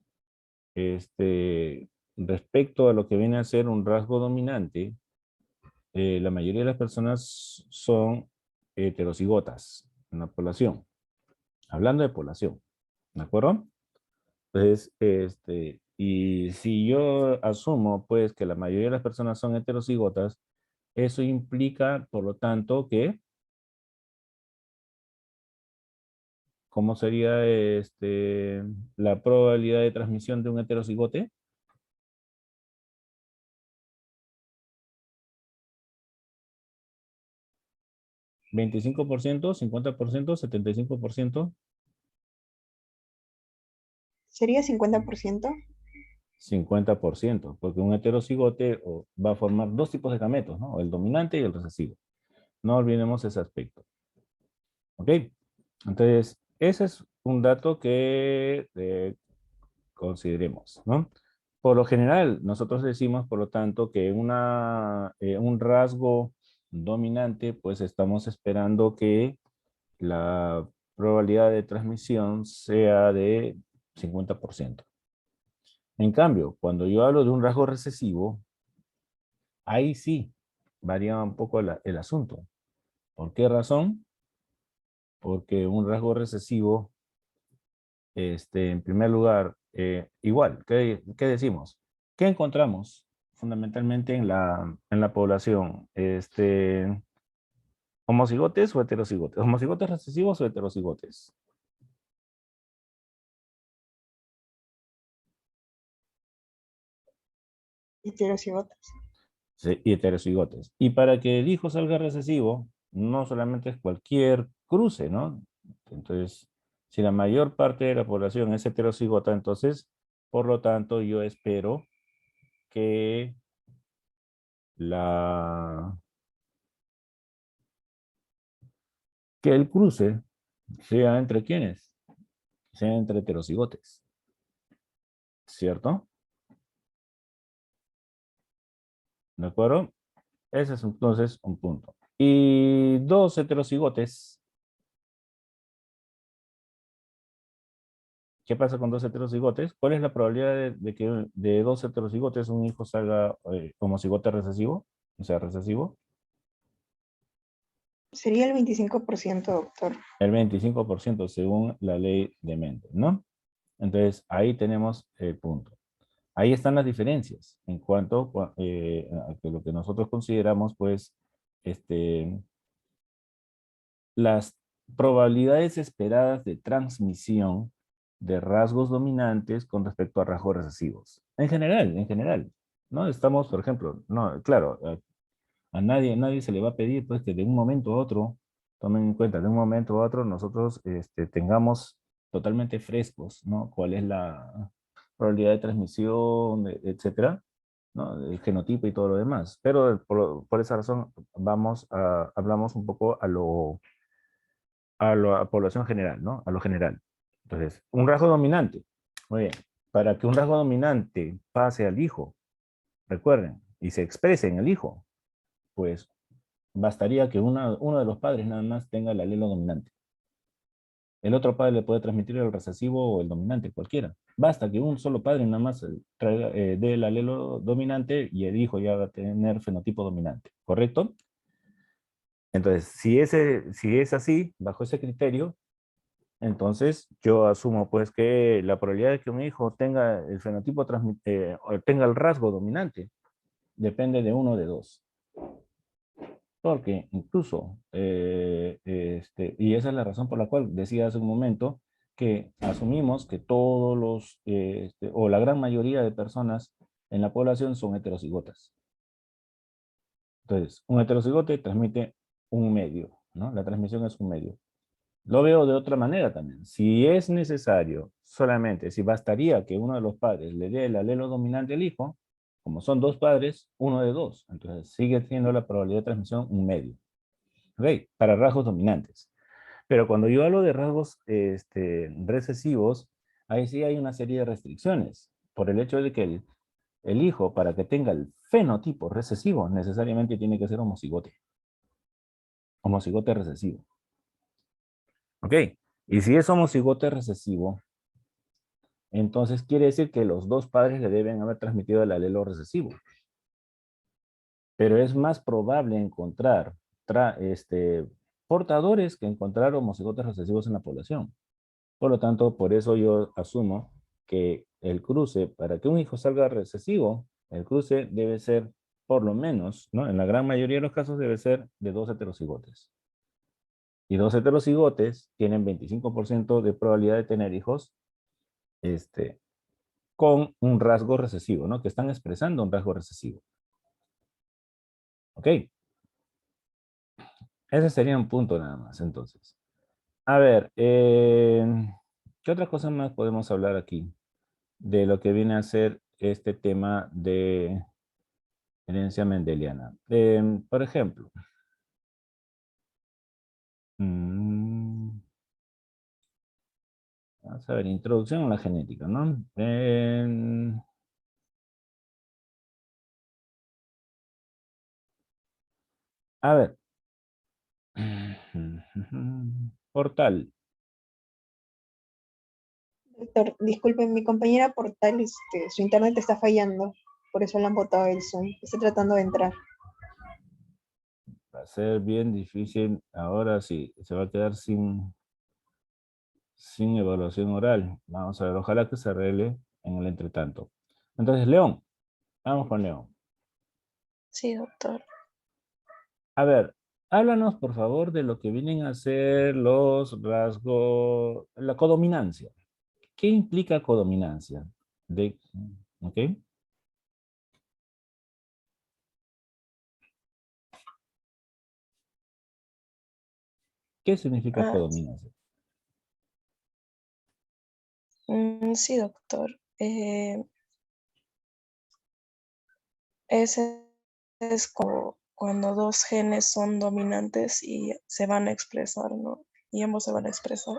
Speaker 1: respecto a lo que viene a ser un rasgo dominante, la mayoría de las personas son heterocigotas en la población. Hablando de población, ¿de acuerdo? Entonces, y si yo asumo, pues, que la mayoría de las personas son heterocigotas, eso implica, por lo tanto, que ¿cómo sería la probabilidad de transmisión de un heterocigote? ¿25%, 50%, 75%?
Speaker 12: ¿Sería 50%?
Speaker 1: 50%, porque un heterocigote va a formar dos tipos de gametos, ¿no? El dominante y el recesivo. No olvidemos ese aspecto. ¿Ok? Entonces, ese es un dato que consideremos, ¿no? Por lo general, nosotros decimos, por lo tanto, que un rasgo dominante, pues estamos esperando que la probabilidad de transmisión sea de 50%. En cambio, cuando yo hablo de un rasgo recesivo, ahí sí varía un poco el asunto. ¿Por qué razón? Porque un rasgo recesivo, en primer lugar, igual, ¿qué decimos? ¿Qué encontramos fundamentalmente en la población? ¿Homocigotes o heterocigotes? ¿Homocigotes recesivos o heterocigotes?
Speaker 12: Heterocigotas.
Speaker 1: Sí, y heterocigotes. Y para que el hijo salga recesivo, no solamente es cualquier cruce, ¿no? Entonces, si la mayor parte de la población es heterocigota, entonces, por lo tanto, yo espero que que el cruce sea entre ¿quiénes? Sea entre heterocigotes. ¿Cierto? ¿De acuerdo? Ese es entonces un punto. Y dos heterocigotes. ¿Qué pasa con dos heterocigotes? ¿Cuál es la probabilidad de que de dos heterocigotes un hijo salga homocigote recesivo? O sea, recesivo.
Speaker 12: Sería el 25%, doctor.
Speaker 1: El 25% según la ley de Mendel, ¿no? Entonces, ahí tenemos el punto. Ahí están las diferencias en cuanto a que lo que nosotros consideramos, pues, las probabilidades esperadas de transmisión de rasgos dominantes con respecto a rasgos recesivos. En general, ¿no? Estamos, por ejemplo, no, claro, a nadie se le va a pedir, pues, que de un momento a otro, tomen en cuenta, de un momento a otro nosotros tengamos totalmente frescos, ¿no? Cuál es la probabilidad de transmisión, etcétera, ¿no? El genotipo y todo lo demás. Pero por esa razón hablamos un poco a la población general, ¿no? A lo general. Entonces, un rasgo dominante. Muy bien. Para que un rasgo dominante pase al hijo, recuerden, y se exprese en el hijo, pues bastaría que uno de los padres nada más tenga el alelo dominante. El otro padre le puede transmitir el recesivo o el dominante, cualquiera. Basta que un solo padre nada más dé el alelo dominante y el hijo ya va a tener fenotipo dominante, ¿correcto? Entonces, si es así, bajo ese criterio, entonces yo asumo pues que la probabilidad de que un hijo tenga el fenotipo, o tenga el rasgo dominante, depende de uno de dos. Porque incluso, y esa es la razón por la cual decía hace un momento que asumimos que todos o la gran mayoría de personas en la población son heterocigotas. Entonces, un heterocigote transmite un medio, ¿no? La transmisión es un medio. Lo veo de otra manera también. Si es necesario, solamente, si bastaría que uno de los padres le dé el alelo dominante al hijo, como son dos padres, uno de dos. Entonces sigue siendo la probabilidad de transmisión un medio. ¿Ok? Para rasgos dominantes. Pero cuando yo hablo de rasgos recesivos, ahí sí hay una serie de restricciones. Por el hecho de que el hijo, para que tenga el fenotipo recesivo, necesariamente tiene que ser homocigote. Homocigote recesivo. ¿Ok? Y si es homocigote recesivo, entonces quiere decir que los dos padres le deben haber transmitido el alelo recesivo. Pero es más probable encontrar portadores que encontrar homocigotes recesivos en la población. Por lo tanto, por eso yo asumo que el cruce, para que un hijo salga recesivo, el cruce debe ser, por lo menos, ¿no? En la gran mayoría de los casos debe ser de dos heterocigotes. y 2 heterocigotes tienen 25% de probabilidad de tener hijos con un rasgo recesivo, ¿no? Que están expresando un rasgo recesivo. ¿Ok? Ese sería un punto nada más, entonces. A ver, ¿qué otra cosa más podemos hablar aquí? De lo que viene a ser este tema de herencia mendeliana. Por ejemplo, vamos a ver, introducción a la genética, ¿no? A ver. Portal.
Speaker 12: Doctor, disculpen, mi compañera Portal, su internet está fallando, por eso le han botado el Zoom. Estoy tratando de entrar.
Speaker 1: Va a ser bien difícil. Ahora sí, se va a quedar sin evaluación oral. Vamos a ver, ojalá que se arregle en el entretanto. Entonces, León. Vamos con León.
Speaker 7: Sí, doctor.
Speaker 1: A ver, háblanos por favor de lo que vienen a ser los rasgos, la codominancia. ¿Qué implica codominancia? ¿Ok? ¿Qué significa codominancia?
Speaker 7: Sí, doctor. Ese es como cuando dos genes son dominantes y se van a expresar, ¿no? Y ambos se van a expresar.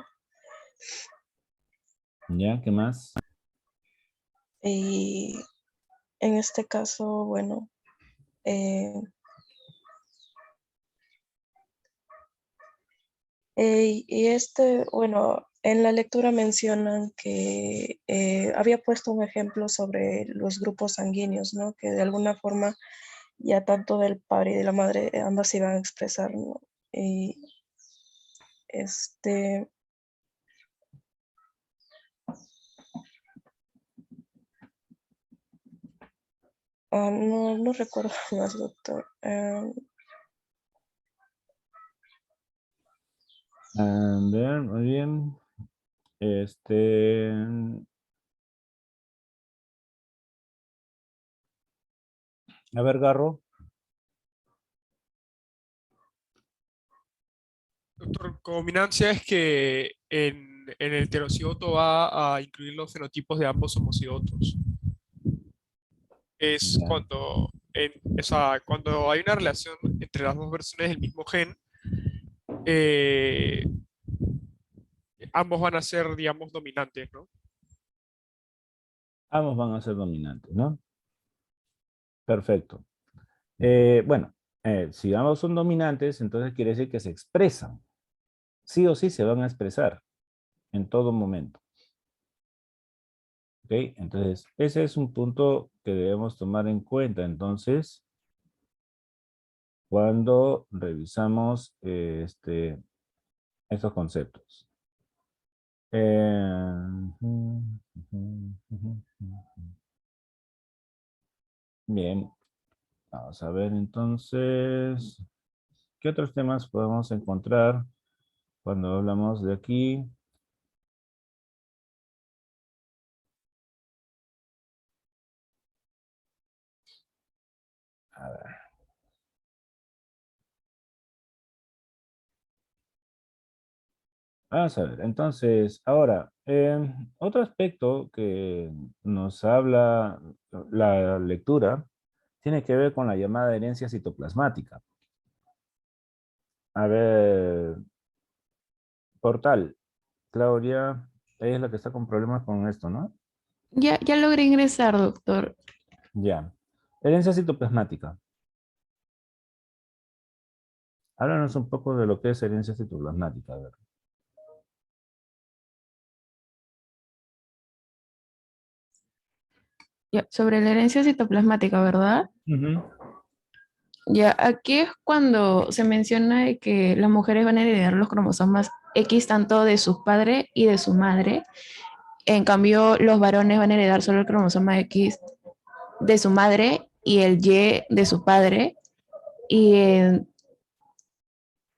Speaker 1: ¿Ya? ¿Qué más?
Speaker 7: Y en este caso, bueno, bueno, en la lectura mencionan que había puesto un ejemplo sobre los grupos sanguíneos, ¿no? Que de alguna forma ya tanto del padre y de la madre ambas se iban a expresar, ¿no? Y no recuerdo más, doctor.
Speaker 1: Bien, muy bien. A ver, Garro.
Speaker 13: Doctor, codominancia es que en el heterocigoto va a incluir los fenotipos de ambos homocigotos. Es
Speaker 1: Ya.
Speaker 13: cuando hay una relación entre las dos versiones del mismo gen, eh, ambos van a ser, digamos, dominantes, ¿no?
Speaker 1: Ambos van a ser dominantes, ¿no? Perfecto. Bueno, si ambos son dominantes, entonces quiere decir que se expresan. Sí o sí se van a expresar en todo momento. ¿Ok? Entonces, ese es un punto que debemos tomar en cuenta. Entonces, cuando revisamos estos conceptos. Bien. Vamos a ver entonces, ¿qué otros temas podemos encontrar cuando hablamos de aquí? A ver. Vamos a ver, entonces, ahora, otro aspecto que nos habla la lectura tiene que ver con la llamada herencia citoplasmática. A ver, Portal, Claudia, ella es la que está con problemas con esto, ¿no?
Speaker 9: Ya logré ingresar, doctor.
Speaker 1: Ya. Herencia citoplasmática. Háblanos un poco de lo que es herencia citoplasmática. A ver.
Speaker 9: Ya, sobre la herencia citoplasmática, ¿verdad? Ya, aquí es cuando se menciona de que las mujeres van a heredar los cromosomas X tanto de su padre y de su madre. En cambio, los varones van a heredar solo el cromosoma X de su madre y el Y de su padre. Y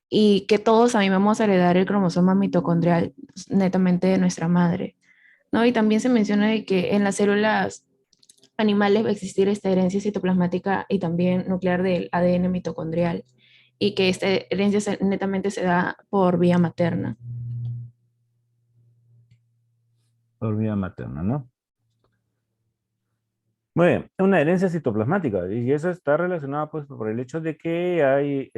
Speaker 14: y que todos también vamos a heredar el cromosoma mitocondrial netamente de nuestra madre, ¿no? Y también se menciona de que en las células animales va a existir esta herencia citoplasmática y también nuclear del ADN mitocondrial, y que esta herencia netamente se da por vía materna.
Speaker 1: Por vía materna, ¿no? Muy bien, una herencia citoplasmática, y eso está relacionado pues por el hecho de que hay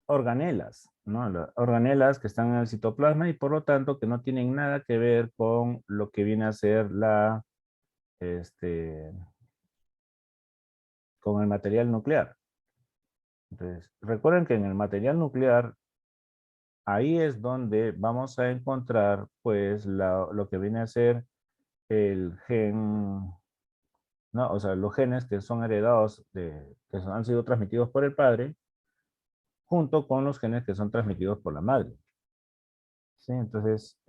Speaker 1: organelas, ¿no? Organelas que están en el citoplasma y por lo tanto que no tienen nada que ver con lo que viene a ser con el material nuclear. Entonces, recuerden que en el material nuclear, ahí es donde vamos a encontrar pues lo que viene a ser el gen, ¿no? O sea, los genes que son heredados, han sido transmitidos por el padre, junto con los genes que son transmitidos por la madre. ¿Sí? Entonces,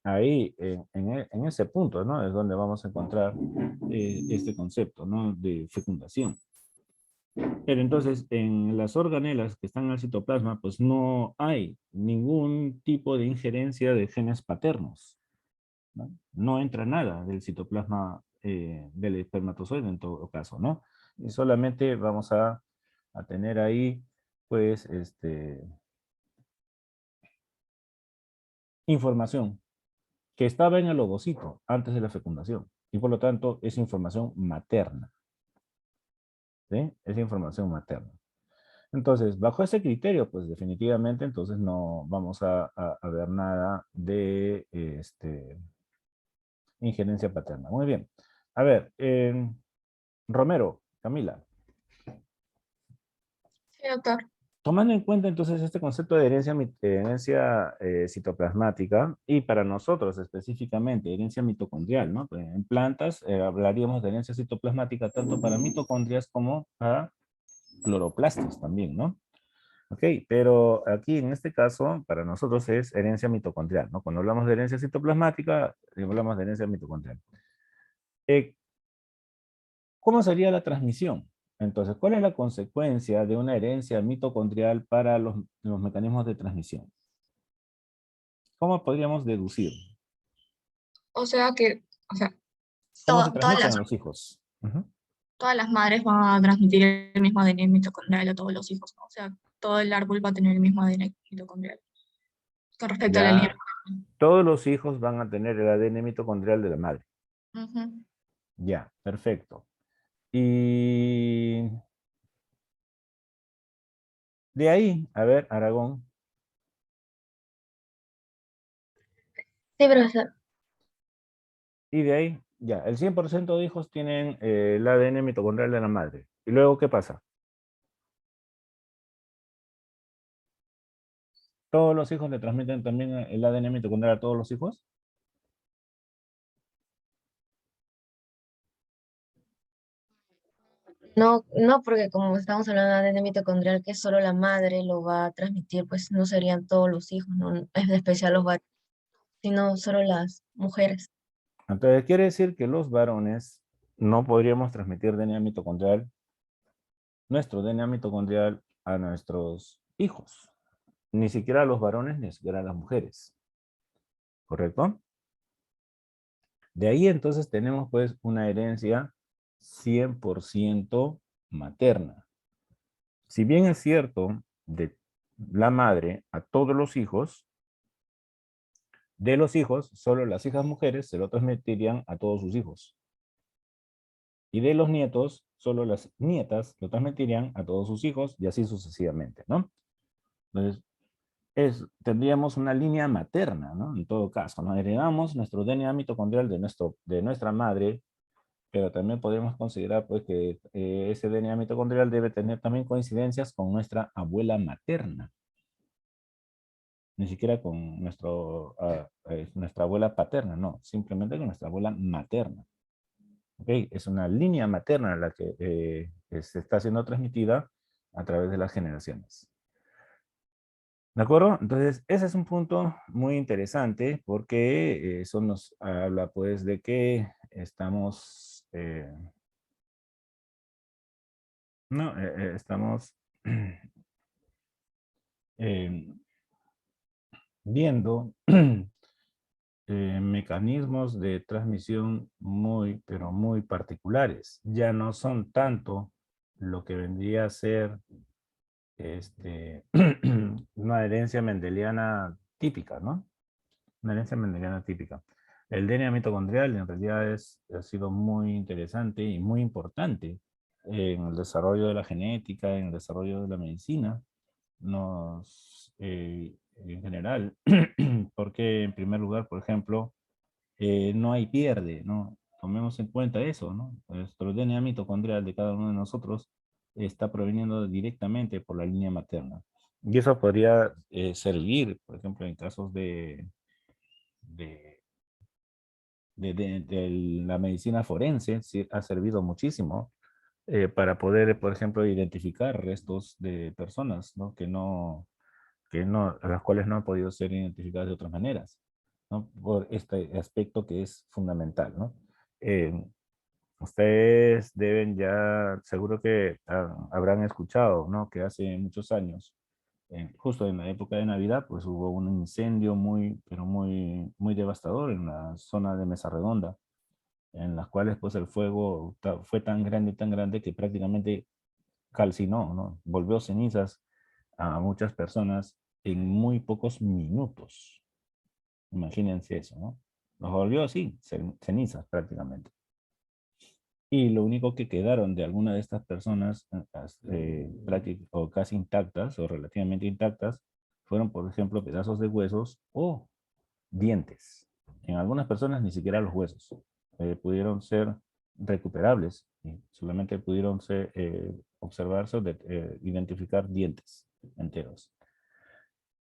Speaker 1: ahí, en ese punto, ¿no? Es donde vamos a encontrar este concepto, ¿no? De fecundación. Pero entonces, en las organelas que están en el citoplasma, pues no hay ningún tipo de injerencia de genes paternos, ¿no? No entra nada del citoplasma del espermatozoide en todo caso, ¿no? Y solamente vamos a tener ahí, pues, información que estaba en el ovocito antes de la fecundación. Y por lo tanto, es información materna. ¿Sí? Es información materna. Entonces, bajo ese criterio, pues definitivamente, entonces no vamos a ver nada de injerencia paterna. Muy bien. A ver, Romero, Camila.
Speaker 6: Sí, doctor.
Speaker 1: Tomando en cuenta entonces este concepto de herencia citoplasmática y para nosotros específicamente herencia mitocondrial, ¿no? Pues, en plantas hablaríamos de herencia citoplasmática tanto para mitocondrias como para cloroplastos también, ¿no? Ok, pero aquí en este caso para nosotros es herencia mitocondrial, ¿no? Cuando hablamos de herencia citoplasmática hablamos de herencia mitocondrial. ¿Cómo sería la transmisión? Entonces, ¿cuál es la consecuencia de una herencia mitocondrial para los mecanismos de transmisión? ¿Cómo podríamos deducir?
Speaker 6: O sea que, o sea,
Speaker 1: ¿Cómo se
Speaker 6: todas
Speaker 1: transmiten a los hijos? Ujú.
Speaker 6: todas las madres van a transmitir el mismo ADN mitocondrial a todos los hijos, ¿no? O sea, todo el árbol va a tener el mismo ADN mitocondrial. Con respecto a la línea.
Speaker 1: Ya, todos los hijos van a tener el ADN mitocondrial de la madre.
Speaker 6: Ujú.
Speaker 1: Ya, perfecto. Y de ahí, a ver, Aragón.
Speaker 10: Sí, profesor.
Speaker 1: Y de ahí, ya, el 100% de hijos tienen el ADN mitocondrial de la madre. ¿Y luego qué pasa? ¿Todos los hijos le transmiten también el ADN mitocondrial a todos los hijos?
Speaker 10: No, no, porque como estamos hablando de ADN mitocondrial, que solo la madre lo va a transmitir, pues no serían todos los hijos, no es de especial los varones, sino solo las mujeres.
Speaker 1: Entonces quiere decir que los varones no podríamos transmitir DNA mitocondrial, nuestro DNA mitocondrial a nuestros hijos. Ni siquiera a los varones, ni siquiera a las mujeres. ¿Correcto? De ahí entonces tenemos pues una herencia 100% materna. Si bien es cierto, de la madre a todos los hijos, de los hijos, solo las hijas mujeres se lo transmitirían a todos sus hijos. Y de los nietos, solo las nietas lo transmitirían a todos sus hijos y así sucesivamente, ¿no? Entonces, tendríamos una línea materna, ¿no? En todo caso, ¿no? Heredamos nuestro DNA mitocondrial de nuestra madre, pero también podemos considerar pues que ese DNA mitocondrial debe tener también coincidencias con nuestra abuela materna. Ni siquiera con nuestra abuela paterna, no, simplemente con nuestra abuela materna. ¿Okay? Es una línea materna la que se está siendo transmitida a través de las generaciones. ¿De acuerdo? Entonces, ese es un punto muy interesante porque eso nos habla pues de que estamos No, estamos viendo mecanismos de transmisión muy, pero muy particulares. Ya no son tanto lo que vendría a ser una herencia mendeliana típica, ¿no? Una herencia mendeliana típica. El DNA mitocondrial en realidad ha sido muy interesante y muy importante en el desarrollo de la genética, en el desarrollo de la medicina, en general, porque en primer lugar, por ejemplo, no hay pierde, ¿no? Tomemos en cuenta eso, ¿no? Nuestro DNA mitocondrial de cada uno de nosotros está proveniendo directamente por la línea materna. Y eso podría servir, por ejemplo, en casos de, de la medicina forense, sí, ha servido muchísimo para poder, por ejemplo, identificar restos de personas, ¿no? A las cuales no han podido ser identificadas de otras maneras, ¿no? Por este aspecto que es fundamental, ¿no? Eh, Ustedes deben ya, seguro que habrán escuchado, ¿no? Que hace muchos años, justo en la época de Navidad, pues hubo un incendio muy, pero muy, muy devastador en la zona de Mesa Redonda, en las cuales pues el fuego fue tan grande que prácticamente calcinó, ¿no? Volvió cenizas a muchas personas en muy pocos minutos. Imagínense eso, ¿no? Nos volvió así, cenizas prácticamente. Y lo único que quedaron de alguna de estas personas, o casi intactas, o relativamente intactas, fueron, por ejemplo, pedazos de huesos o dientes. En algunas personas ni siquiera los huesos pudieron ser recuperables, y solamente pudieron observarse o identificar dientes enteros.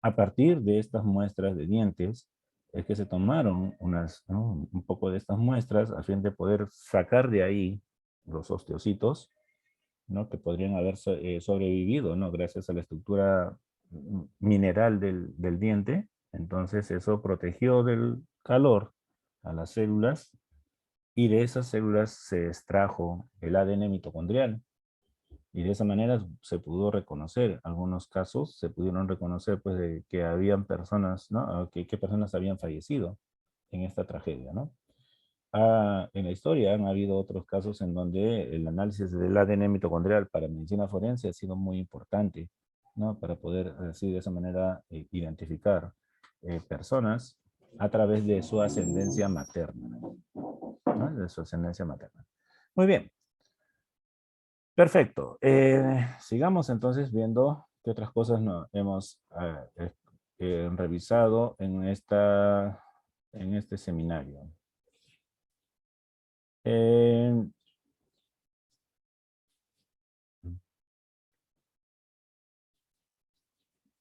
Speaker 1: A partir de estas muestras de dientes, es que se tomaron un poco de estas muestras a fin de poder sacar de ahí los osteocitos, ¿no? Que podrían haber sobrevivido, ¿no? Gracias a la estructura mineral del diente. Entonces eso protegió del calor a las células y de esas células se extrajo el ADN mitocondrial. Y de esa manera se pudo reconocer, algunos casos se pudieron reconocer pues de que habían personas, ¿no? Que personas habían fallecido en esta tragedia, ¿no? En la historia han habido otros casos en donde el análisis del ADN mitocondrial para medicina forense ha sido muy importante, ¿no? Para poder así de esa manera identificar personas a través de su ascendencia materna, ¿no? De su ascendencia materna. Muy bien. Perfecto. Sigamos entonces viendo qué otras cosas hemos revisado en este seminario.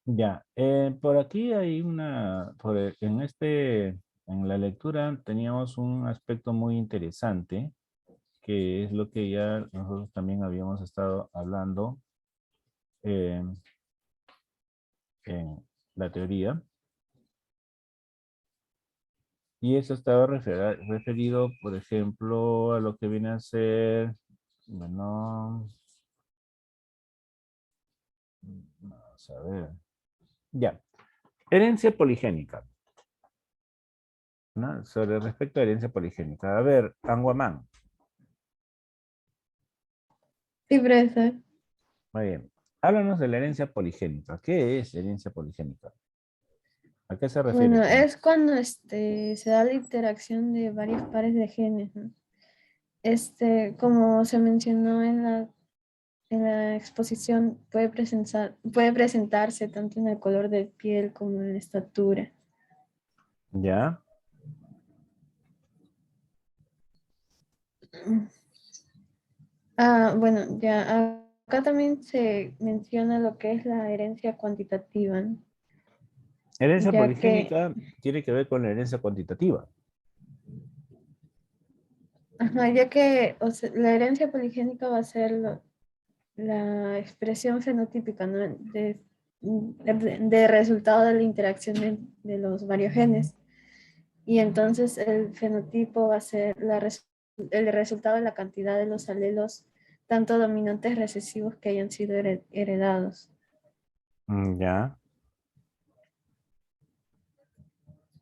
Speaker 1: Ya, por aquí hay en la lectura teníamos un aspecto muy interesante, que es lo que ya nosotros también habíamos estado hablando en la teoría. Y eso estaba referido, por ejemplo, a lo que viene a ser, bueno, vamos a ver. Ya, herencia poligénica, ¿no? Sobre respecto a herencia poligénica. A ver, Anguamán.
Speaker 10: Sí, profesor.
Speaker 1: Muy bien. Háblanos de la herencia poligénica. ¿Qué es herencia poligénica? ¿A qué se refiere?
Speaker 10: Bueno, es cuando se da la interacción de varios pares de genes, ¿no? Como se mencionó en la exposición, puede presentarse tanto en el color de piel como en la estatura.
Speaker 1: ¿Ya?
Speaker 10: Bueno, ya acá también se menciona lo que es la herencia cuantitativa, ¿no?
Speaker 1: Herencia
Speaker 10: Ya que,
Speaker 1: poligénica tiene que ver con la herencia cuantitativa.
Speaker 10: ya que la herencia poligénica va a ser la expresión fenotípica, ¿no? de resultado de la interacción de los varios genes. Y entonces el fenotipo va a ser el resultado de la cantidad de los alelos tanto dominantes recesivos que hayan sido heredados.
Speaker 1: Ya,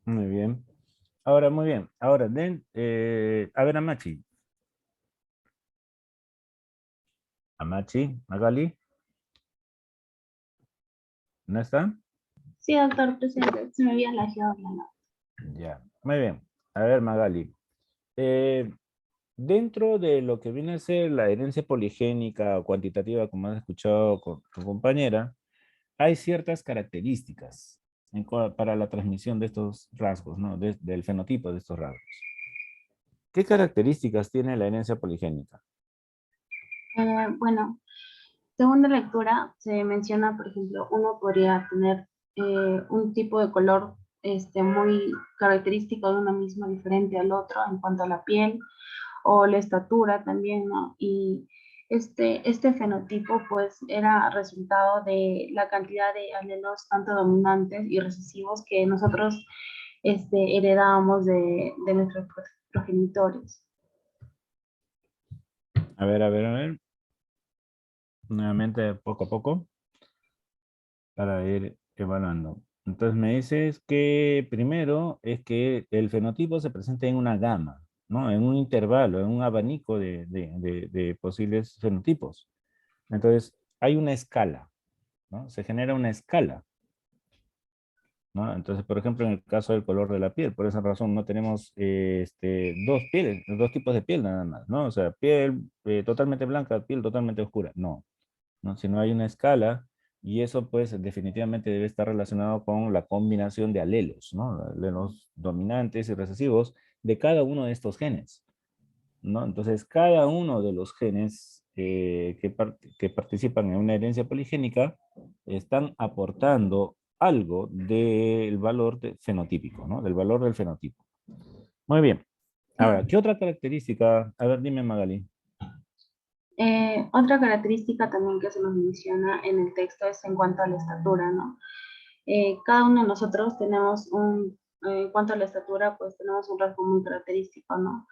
Speaker 1: muy bien. Ahora, muy bien. Ahora, a ver, Amachi. Amachi, Magali, ¿no está?
Speaker 2: Sí, doctor, presente. Se me había lajeado la mano.
Speaker 1: Ya, muy bien. A ver, Magali. Dentro de lo que viene a ser la herencia poligénica o cuantitativa, como has escuchado con tu compañera, hay ciertas características para la transmisión de estos rasgos, ¿no? Del fenotipo de estos rasgos. ¿Qué características tiene la herencia poligénica?
Speaker 2: Bueno, según la lectura, se menciona, por ejemplo, uno podría tener un tipo de color muy característico de uno mismo, diferente al otro en cuanto a la piel o la estatura también, ¿no? Y este fenotipo, pues, era resultado de la cantidad de alelos tanto dominantes y recesivos que nosotros heredábamos de nuestros progenitores.
Speaker 1: A ver, a ver, a ver. Nuevamente, poco a poco, para ir evaluando. Entonces me dices que primero es que el fenotipo se presenta en una gama, ¿no? En un intervalo, en un abanico de posibles fenotipos. Entonces, hay una escala, ¿no? Se genera una escala, ¿no? Entonces, por ejemplo, en el caso del color de la piel, por esa razón no tenemos dos pieles, dos tipos de piel nada más, ¿no? O sea, piel totalmente blanca, piel totalmente oscura. No, ¿no? Si no hay una escala, y eso pues definitivamente debe estar relacionado con la combinación de alelos, ¿no? Alelos dominantes y recesivos de cada uno de estos genes, ¿no? Entonces, cada uno de los genes que participan en una herencia poligénica están aportando algo del valor fenotípico, ¿no? Del valor del fenotipo. Muy bien. Ahora, ¿qué otra característica? A ver, dime, Magali.
Speaker 2: Otra característica también que se nos menciona en el texto es en cuanto a la estatura, ¿no? Cada uno de nosotros tenemos en cuanto a la estatura, pues tenemos un rasgo muy característico, ¿no?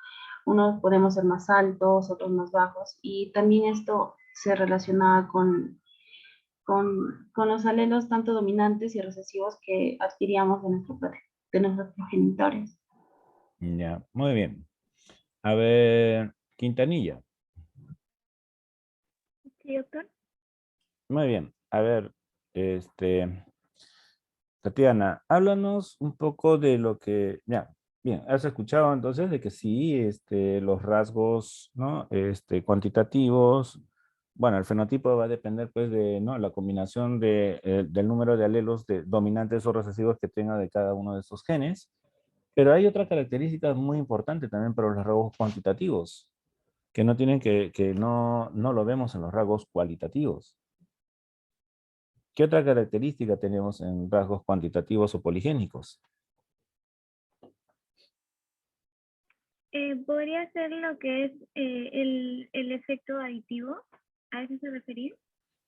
Speaker 2: Unos podemos ser más altos, otros más bajos, y también esto se relaciona con los alelos tanto dominantes y recesivos que adquiríamos de nuestros progenitores.
Speaker 1: Ya, muy bien. A ver, Quintanilla.
Speaker 10: Sí, doctor.
Speaker 1: Muy bien. A ver, Tatiana, háblanos un poco de lo que, ya, bien, has escuchado entonces de que sí, los rasgos, ¿no? Cuantitativos, bueno, el fenotipo va a depender pues de, ¿no? La combinación del número de alelos dominantes o recesivos que tenga de cada uno de esos genes, pero hay otra característica muy importante también para los rasgos cuantitativos, que no tienen que no lo vemos en los rasgos cualitativos. ¿Qué otra característica tenemos en rasgos cuantitativos o poligénicos?
Speaker 10: ¿Podría ser lo que es el efecto aditivo? ¿A eso se refería?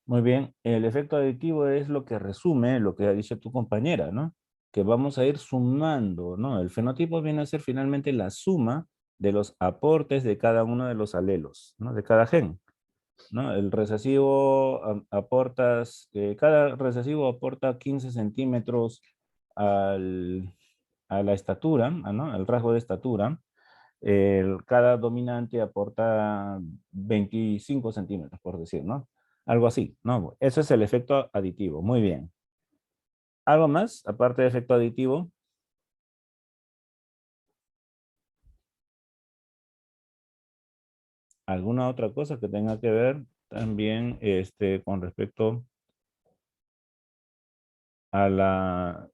Speaker 1: Muy bien, el efecto aditivo es lo que resume lo que ha dicho tu compañera, ¿no? Que vamos a ir sumando, ¿no? El fenotipo viene a ser finalmente la suma de los aportes de cada uno de los alelos, ¿no? De cada gen, ¿no? El recesivo cada recesivo aporta 15 centímetros a la estatura, ¿no? Al rasgo de estatura. Cada dominante aporta 25 centímetros, por decir, ¿no? Algo así, ¿no? Eso es el efecto aditivo. Muy bien. ¿Algo más, aparte de efecto aditivo? ¿Alguna otra cosa que tenga que ver también con respecto a la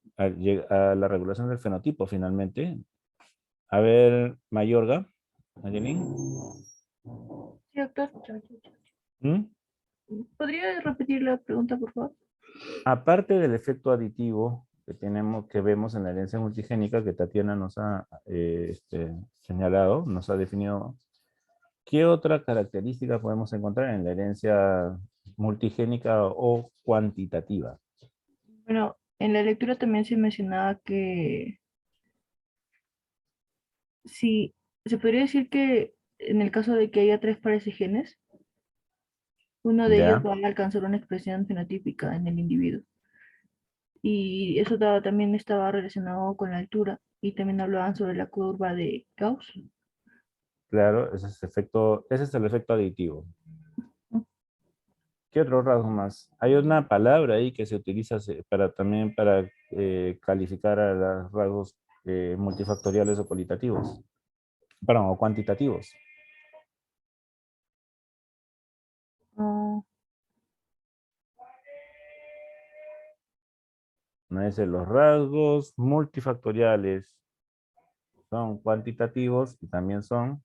Speaker 1: regulación del fenotipo, finalmente? A ver, Mayorga, Mayelín.
Speaker 3: Sí, doctor.
Speaker 1: ¿Mm?
Speaker 3: ¿Podría repetir la pregunta, por favor?
Speaker 1: Aparte del efecto aditivo que vemos en la herencia multigénica que Tatiana nos ha señalado, nos ha definido, ¿qué otra característica podemos encontrar en la herencia multigénica o cuantitativa?
Speaker 3: Bueno, en la lectura también se mencionaba que si se podría decir que en el caso de que haya tres pares de genes,
Speaker 11: Uno de ellos
Speaker 1: Ya,
Speaker 11: va a alcanzar una expresión fenotípica en el individuo. Y eso también estaba relacionado con la altura. Y también hablaban sobre la curva de Gauss.
Speaker 1: claro, ese es el efecto aditivo. ¿Qué otro rasgo más? Hay una palabra ahí que se utiliza también para calificar a los rasgos multifactoriales o cualitativos, perdón, o cuantitativos.
Speaker 11: Ah,
Speaker 1: No es los rasgos multifactoriales son cuantitativos y también son,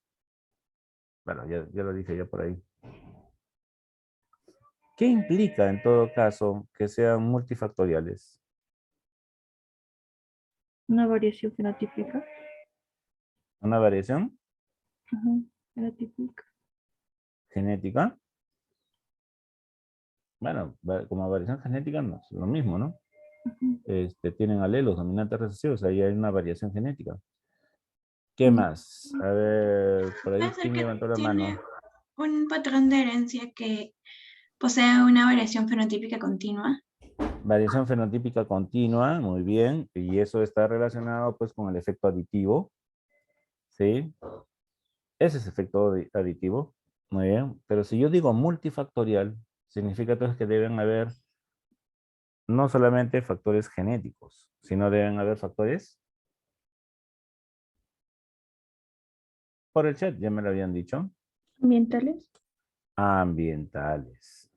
Speaker 1: bueno, ya lo dije ya por ahí. ¿Qué implica en todo caso que sean multifactoriales?
Speaker 11: una variación fenotípica.
Speaker 1: ¿Una variación
Speaker 11: Ajá, fenotípica.
Speaker 1: genética? Bueno, como variación genética no es lo mismo, ¿no? Tienen alelos dominantes recesivos, ahí hay una variación genética. ¿Qué más? A ver, por ahí,
Speaker 6: Puede ser
Speaker 1: ¿quién
Speaker 6: que
Speaker 1: levantó la
Speaker 6: tiene
Speaker 1: mano?
Speaker 6: un patrón de herencia que posee una variación fenotípica continua.
Speaker 1: Variación fenotípica continua, muy bien, y eso está relacionado pues con el efecto aditivo, ¿sí? Ese es efecto aditivo, muy bien, pero si yo digo multifactorial, significa entonces que deben haber no solamente factores genéticos, sino deben haber factores, por el chat ya me lo habían dicho,
Speaker 11: Ambientales.
Speaker 1: ambientales,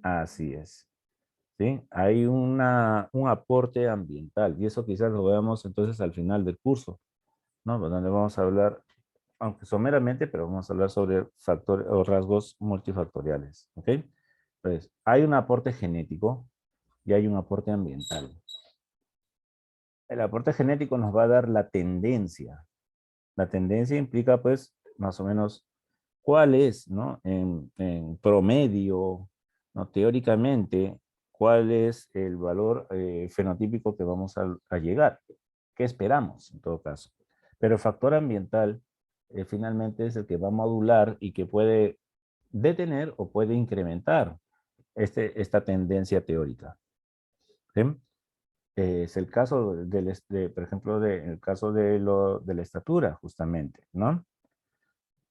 Speaker 1: así es. ¿Sí? Hay un aporte ambiental y eso quizás lo veamos entonces al final del curso, ¿no? Donde vamos a hablar, aunque someramente, pero vamos a hablar sobre factores o rasgos multifactoriales, ¿ok? Pues hay un aporte genético y hay un aporte ambiental. El aporte genético nos va a dar la tendencia. La tendencia implica pues más o menos cuál es, ¿no? En promedio, ¿no? Teóricamente, cuál es el valor fenotípico que vamos a llegar. ¿Qué esperamos en todo caso? Pero el factor ambiental finalmente es el que va a modular y que puede detener o puede incrementar esta tendencia teórica. ¿Sí? Es el caso por ejemplo, el caso de la estatura, justamente, ¿no?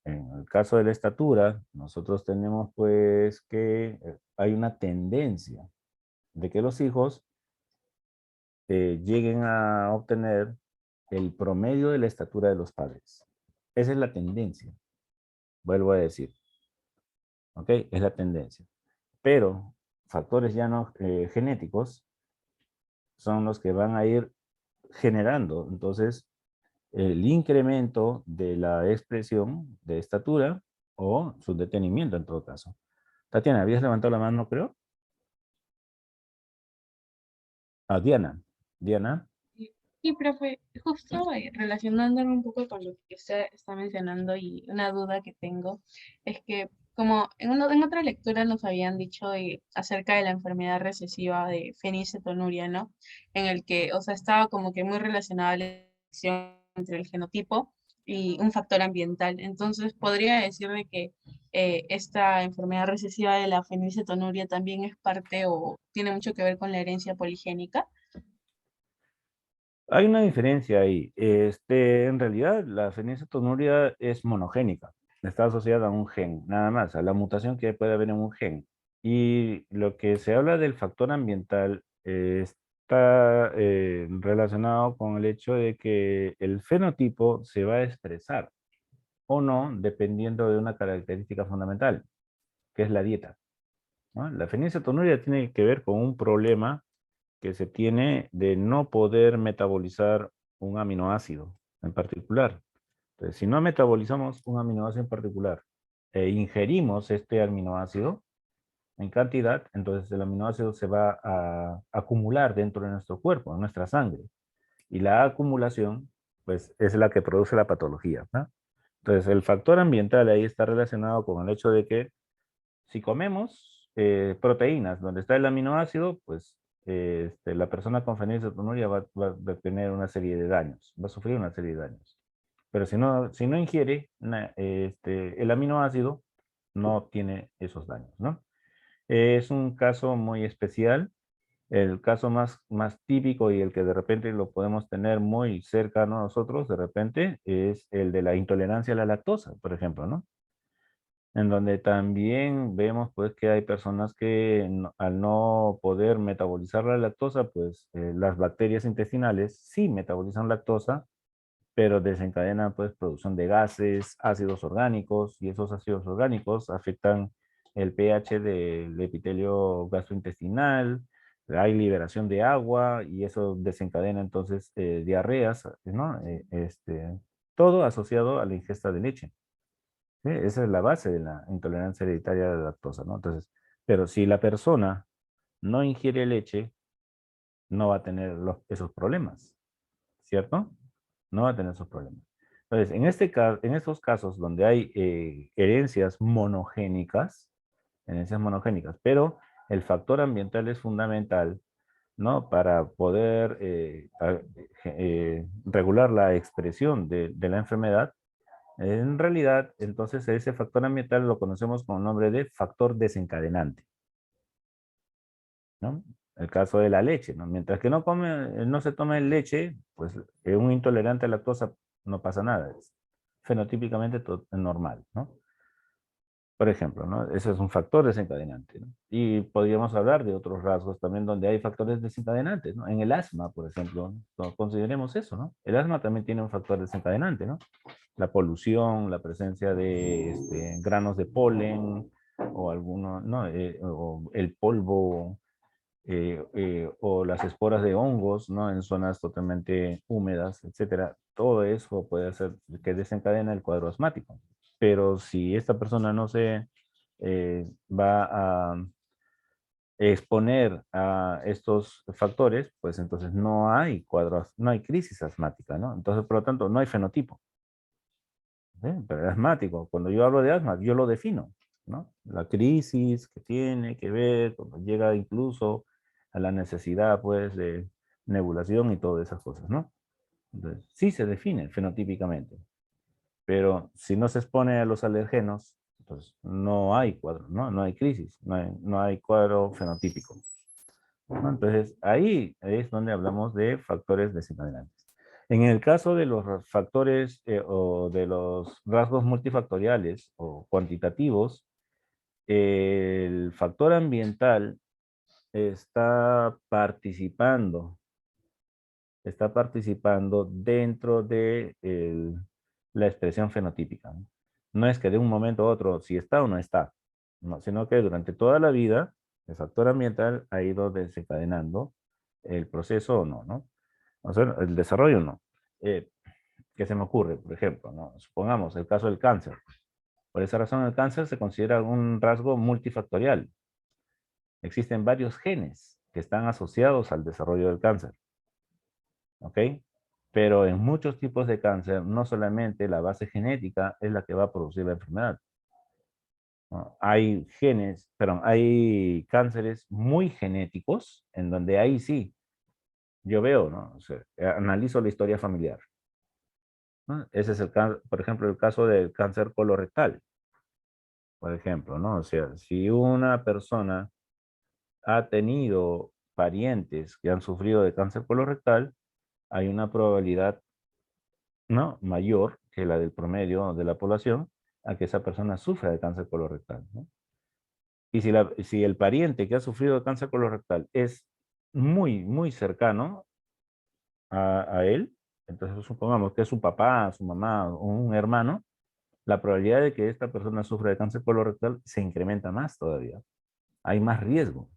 Speaker 1: En el caso de la estatura, nosotros tenemos pues que hay una tendencia de que los hijos lleguen a obtener el promedio de la estatura de los padres. Esa es la tendencia, vuelvo a decir, ¿ok? Es la tendencia. Pero factores ya no genéticos son los que van a ir generando, entonces, el incremento de la expresión de estatura o su detenimiento en todo caso. Tatiana, ¿habías levantado la mano, creo? Ah, Diana. Diana.
Speaker 9: Sí, profe, justo relacionándome un poco con lo que usted está mencionando y una duda que tengo es que como en otra lectura nos habían dicho acerca de la enfermedad recesiva de fenilcetonuria, ¿no? En el que, o sea, estaba como que muy relacionada la relación entre el genotipo y un factor ambiental. Entonces, podría decirme que esta enfermedad recesiva de la fenilcetonuria también es parte o tiene mucho que ver con la herencia poligénica.
Speaker 1: Hay una diferencia ahí. En realidad, la fenilcetonuria es monogénica. Está asociada a un gen, nada más, a la mutación que puede haber en un gen. Y lo que se habla del factor ambiental está relacionado con el hecho de que el fenotipo se va a expresar o no, dependiendo de una característica fundamental, que es la dieta, ¿no? La fenilcetonuria tiene que ver con un problema que se tiene de no poder metabolizar un aminoácido en particular. Entonces, si no metabolizamos un aminoácido en particular e ingerimos este aminoácido en cantidad, entonces el aminoácido se va a acumular dentro de nuestro cuerpo, en nuestra sangre. Y la acumulación, pues, es la que produce la patología, ¿no? Entonces, el factor ambiental ahí está relacionado con el hecho de que si comemos proteínas donde está el aminoácido, pues la persona con fenilcetonuria va a tener una serie de daños, va a sufrir una serie de daños. Pero si no ingiere el aminoácido, no tiene esos daños, ¿no? Es un caso muy especial. El caso más típico y el que de repente lo podemos tener muy cercano a nosotros, de repente, es el de la intolerancia a la lactosa, por ejemplo, ¿no? En donde también vemos pues que hay personas que al no poder metabolizar la lactosa, pues las bacterias intestinales sí metabolizan lactosa, pero desencadenan pues producción de gases, ácidos orgánicos, y esos ácidos orgánicos afectan el pH del epitelio gastrointestinal, hay liberación de agua y eso desencadena entonces diarreas, ¿no? Todo asociado a la ingesta de leche. ¿Sí? Esa es la base de la intolerancia hereditaria a la lactosa, ¿no? Entonces, pero si la persona no ingiere leche, no va a tener esos problemas, ¿cierto? No va a tener esos problemas. Entonces, en estos casos donde hay herencias monogénicas, pero el factor ambiental es fundamental, ¿no? Para poder regular la expresión de la enfermedad. En realidad, entonces, ese factor ambiental lo conocemos con el nombre de factor desencadenante, ¿no? El caso de la leche, ¿no? Mientras que no se tome leche, pues un intolerante a lactosa no pasa nada, es fenotípicamente normal, ¿no? Por ejemplo, ¿no? Ese es un factor desencadenante, ¿no? Y podríamos hablar de otros rasgos también donde hay factores desencadenantes, ¿no? En el asma, por ejemplo, ¿no? Consideremos eso, ¿no? El asma también tiene un factor desencadenante, ¿no? La polución, la presencia de granos de polen o alguno, ¿no? O el polvo o las esporas de hongos, ¿no? En zonas totalmente húmedas, etcétera. Todo eso puede hacer que desencadena el cuadro asmático. Pero si esta persona no se va a exponer a estos factores, pues entonces no hay no hay crisis asmática, ¿no? Entonces, por lo tanto, no hay fenotipo. ¿Sí? Pero el asmático, cuando yo hablo de asma, yo lo defino, ¿no? La crisis que tiene que ver, cuando llega incluso a la necesidad, pues, de nebulación y todas esas cosas, ¿no? Entonces, sí se define fenotípicamente, pero si no se expone a los alergenos, pues no hay cuadro, ¿no? No hay crisis, no hay cuadro fenotípico, ¿no? Entonces, ahí es donde hablamos de factores desencadenantes. En el caso de los factores o de los rasgos multifactoriales o cuantitativos, el factor ambiental está participando dentro de la expresión fenotípica, ¿no? No es que de un momento a otro si está o no está, no, sino que durante toda la vida el factor ambiental ha ido desencadenando el proceso o no, ¿no? O sea, el desarrollo no. ¿Qué se me ocurre? Por ejemplo, ¿no? Supongamos el caso del cáncer. Por esa razón el cáncer se considera un rasgo multifactorial. Existen varios genes que están asociados al desarrollo del cáncer. ¿Ok? Pero en muchos tipos de cáncer, no solamente la base genética es la que va a producir la enfermedad, ¿no? Hay hay cánceres muy genéticos en donde ahí sí, yo veo, ¿no? O sea, analizo la historia familiar, ¿no? Ese es por ejemplo, el caso del cáncer colorectal, por ejemplo, ¿no? O sea, si una persona ha tenido parientes que han sufrido de cáncer colorectal, hay una probabilidad, ¿no? Mayor que la del promedio de la población a que esa persona sufra de cáncer colorectal, ¿no? Y si el pariente que ha sufrido de cáncer colorectal es muy, muy cercano a él, entonces supongamos que es su papá, su mamá o un hermano, la probabilidad de que esta persona sufra de cáncer colorectal se incrementa más todavía. Hay más riesgo.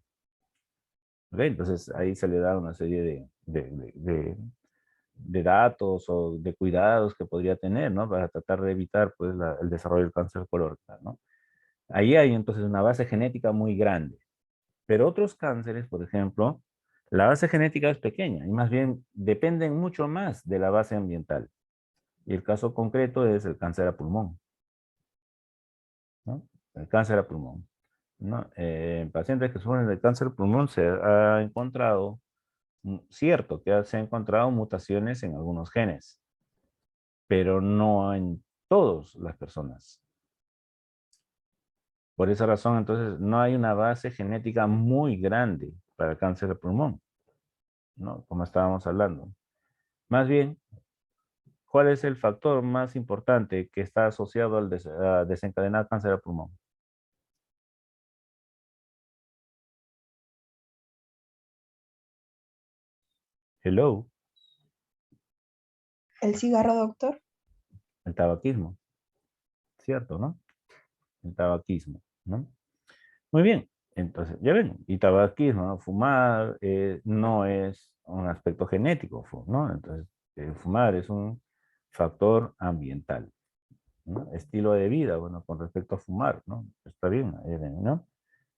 Speaker 1: ¿Ok? Entonces ahí se le da una serie de datos o de cuidados que podría tener, ¿no? Para tratar de evitar pues, el desarrollo del cáncer colorectal, ¿no? Ahí hay entonces una base genética muy grande. Pero otros cánceres, por ejemplo, la base genética es pequeña y más bien dependen mucho más de la base ambiental. Y el caso concreto es el cáncer a pulmón, ¿no? El cáncer a pulmón, ¿no? En pacientes que sufren de cáncer a pulmón se ha encontrado, cierto que se han encontrado mutaciones en algunos genes, pero no en todas las personas. Por esa razón, entonces, no hay una base genética muy grande para el cáncer de pulmón, ¿no? Como estábamos hablando. Más bien, ¿cuál es el factor más importante que está asociado al a desencadenar cáncer de pulmón? Hello,
Speaker 12: ¿El cigarro, doctor?
Speaker 1: el tabaquismo, ¿cierto, no? El tabaquismo, ¿no? Muy bien, entonces, ya ven, y tabaquismo, ¿no? Fumar no es un aspecto genético, ¿no? Entonces, fumar es un factor ambiental, ¿no? Estilo de vida, bueno, con respecto a fumar, ¿no? Está bien, ¿no?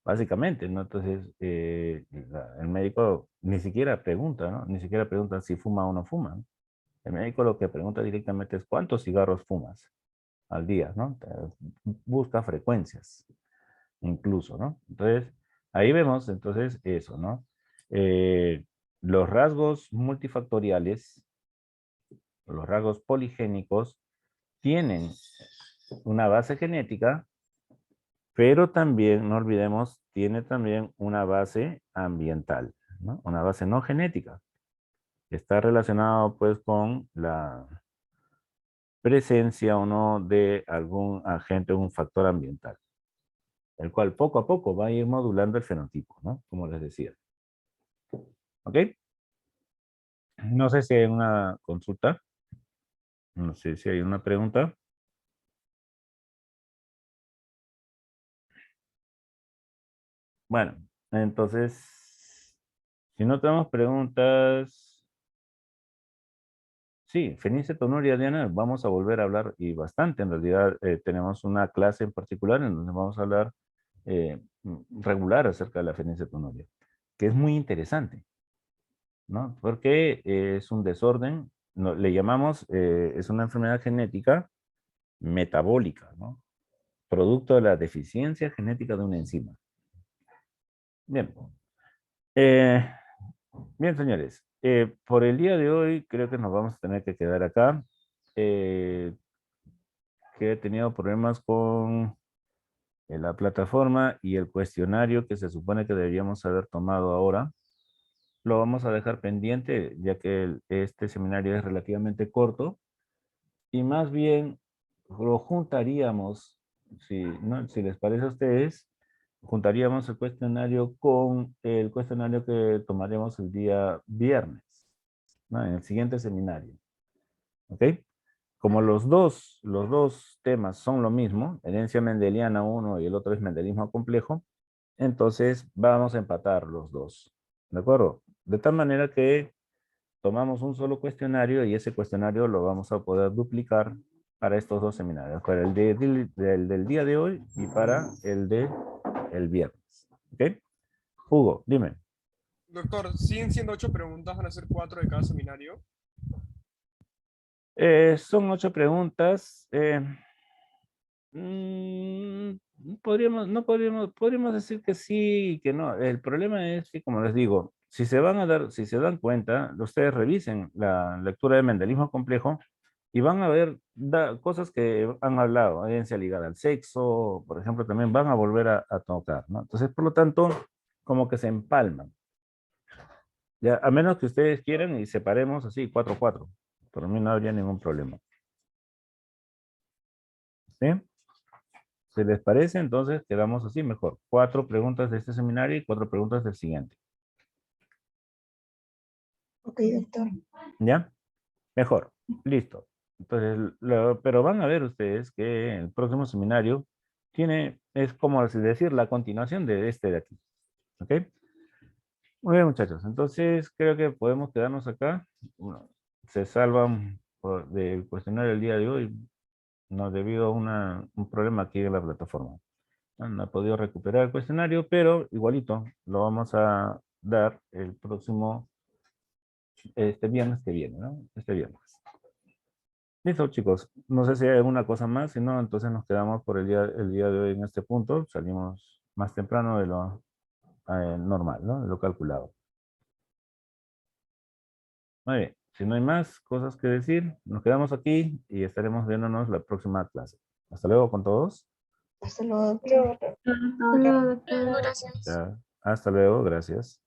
Speaker 1: Básicamente, ¿no? Entonces, el médico ni siquiera pregunta, ¿no? Ni siquiera pregunta si fuma o no fuma, ¿no? El médico lo que pregunta directamente es cuántos cigarros fumas al día, ¿no? Busca frecuencias, incluso, ¿no? Entonces, ahí vemos, entonces, eso, ¿no? Los rasgos multifactoriales, los rasgos poligénicos, tienen una base genética, pero también, no olvidemos, tiene también una base ambiental, ¿no? Una base no genética. Está relacionado, pues, con la presencia o no de algún agente o un factor ambiental, el cual poco a poco va a ir modulando el fenotipo, ¿no? Como les decía. ¿Ok? No sé si hay una consulta. No sé si hay una pregunta. Bueno, entonces, si no tenemos preguntas, sí, fenilcetonuria, Diana, vamos a volver a hablar y bastante. En realidad, tenemos una clase en particular en donde vamos a hablar regular acerca de la fenilcetonuria, que es muy interesante, ¿no? Porque es un desorden, le llamamos, es una enfermedad genética metabólica, ¿no? Producto de la deficiencia genética de una enzima. Bien. Eh, bien, señores. Por el día de hoy creo que nos vamos a tener que quedar acá. Que he tenido problemas con la plataforma y el cuestionario que se supone que deberíamos haber tomado ahora. Lo vamos a dejar pendiente ya que este seminario es relativamente corto y más bien lo juntaríamos, si, ¿no? Si les parece a ustedes, juntaríamos el cuestionario con el cuestionario que tomaremos el día viernes, ¿no? En el siguiente seminario. ¿Ok? Como los dos temas son lo mismo, herencia mendeliana uno y el otro es mendelismo complejo, entonces vamos a empatar los dos. ¿De acuerdo? De tal manera que tomamos un solo cuestionario y ese cuestionario lo vamos a poder duplicar para estos dos seminarios, para el del día de hoy y para el de el viernes. ¿Ok? Hugo, dime.
Speaker 13: Doctor, ¿siguen siendo 8 preguntas? ¿Van a ser 4 de cada seminario?
Speaker 1: Son 8 preguntas. Podríamos decir que sí y que no. El problema es que, como les digo, si se dan cuenta, ustedes revisen la lectura de mendelismo complejo y van a ver cosas que han hablado, herencia ligada al sexo, por ejemplo, también van a volver a tocar, ¿no? Entonces, por lo tanto, como que se empalman. Ya, a menos que ustedes quieran y separemos así, 4-4. Por mí no habría ningún problema. ¿Sí? ¿Se les parece? Entonces quedamos así mejor. 4 preguntas de este seminario y 4 preguntas del siguiente.
Speaker 12: Ok, doctor.
Speaker 1: ¿Ya? Mejor. Listo. Entonces, pero van a ver ustedes que el próximo seminario es como así decir, la continuación de este de aquí. ¿Ok? Muy bien, muchachos. Entonces, creo que podemos quedarnos acá. Bueno, se salvan del cuestionario el día de hoy, no debido a un problema aquí en la plataforma. No ha podido recuperar el cuestionario, pero igualito lo vamos a dar el próximo, este viernes que viene, ¿no? Este viernes. Listo, chicos. No sé si hay alguna cosa más, si no, entonces nos quedamos por el día de hoy en este punto. Salimos más temprano de lo normal, ¿no? De lo calculado. Muy bien. Si no hay más cosas que decir, nos quedamos aquí y estaremos viéndonos la próxima clase. Hasta luego con todos.
Speaker 12: Hasta luego, doctor.
Speaker 10: Hasta luego, doctor.
Speaker 1: Ya. Hasta luego, gracias.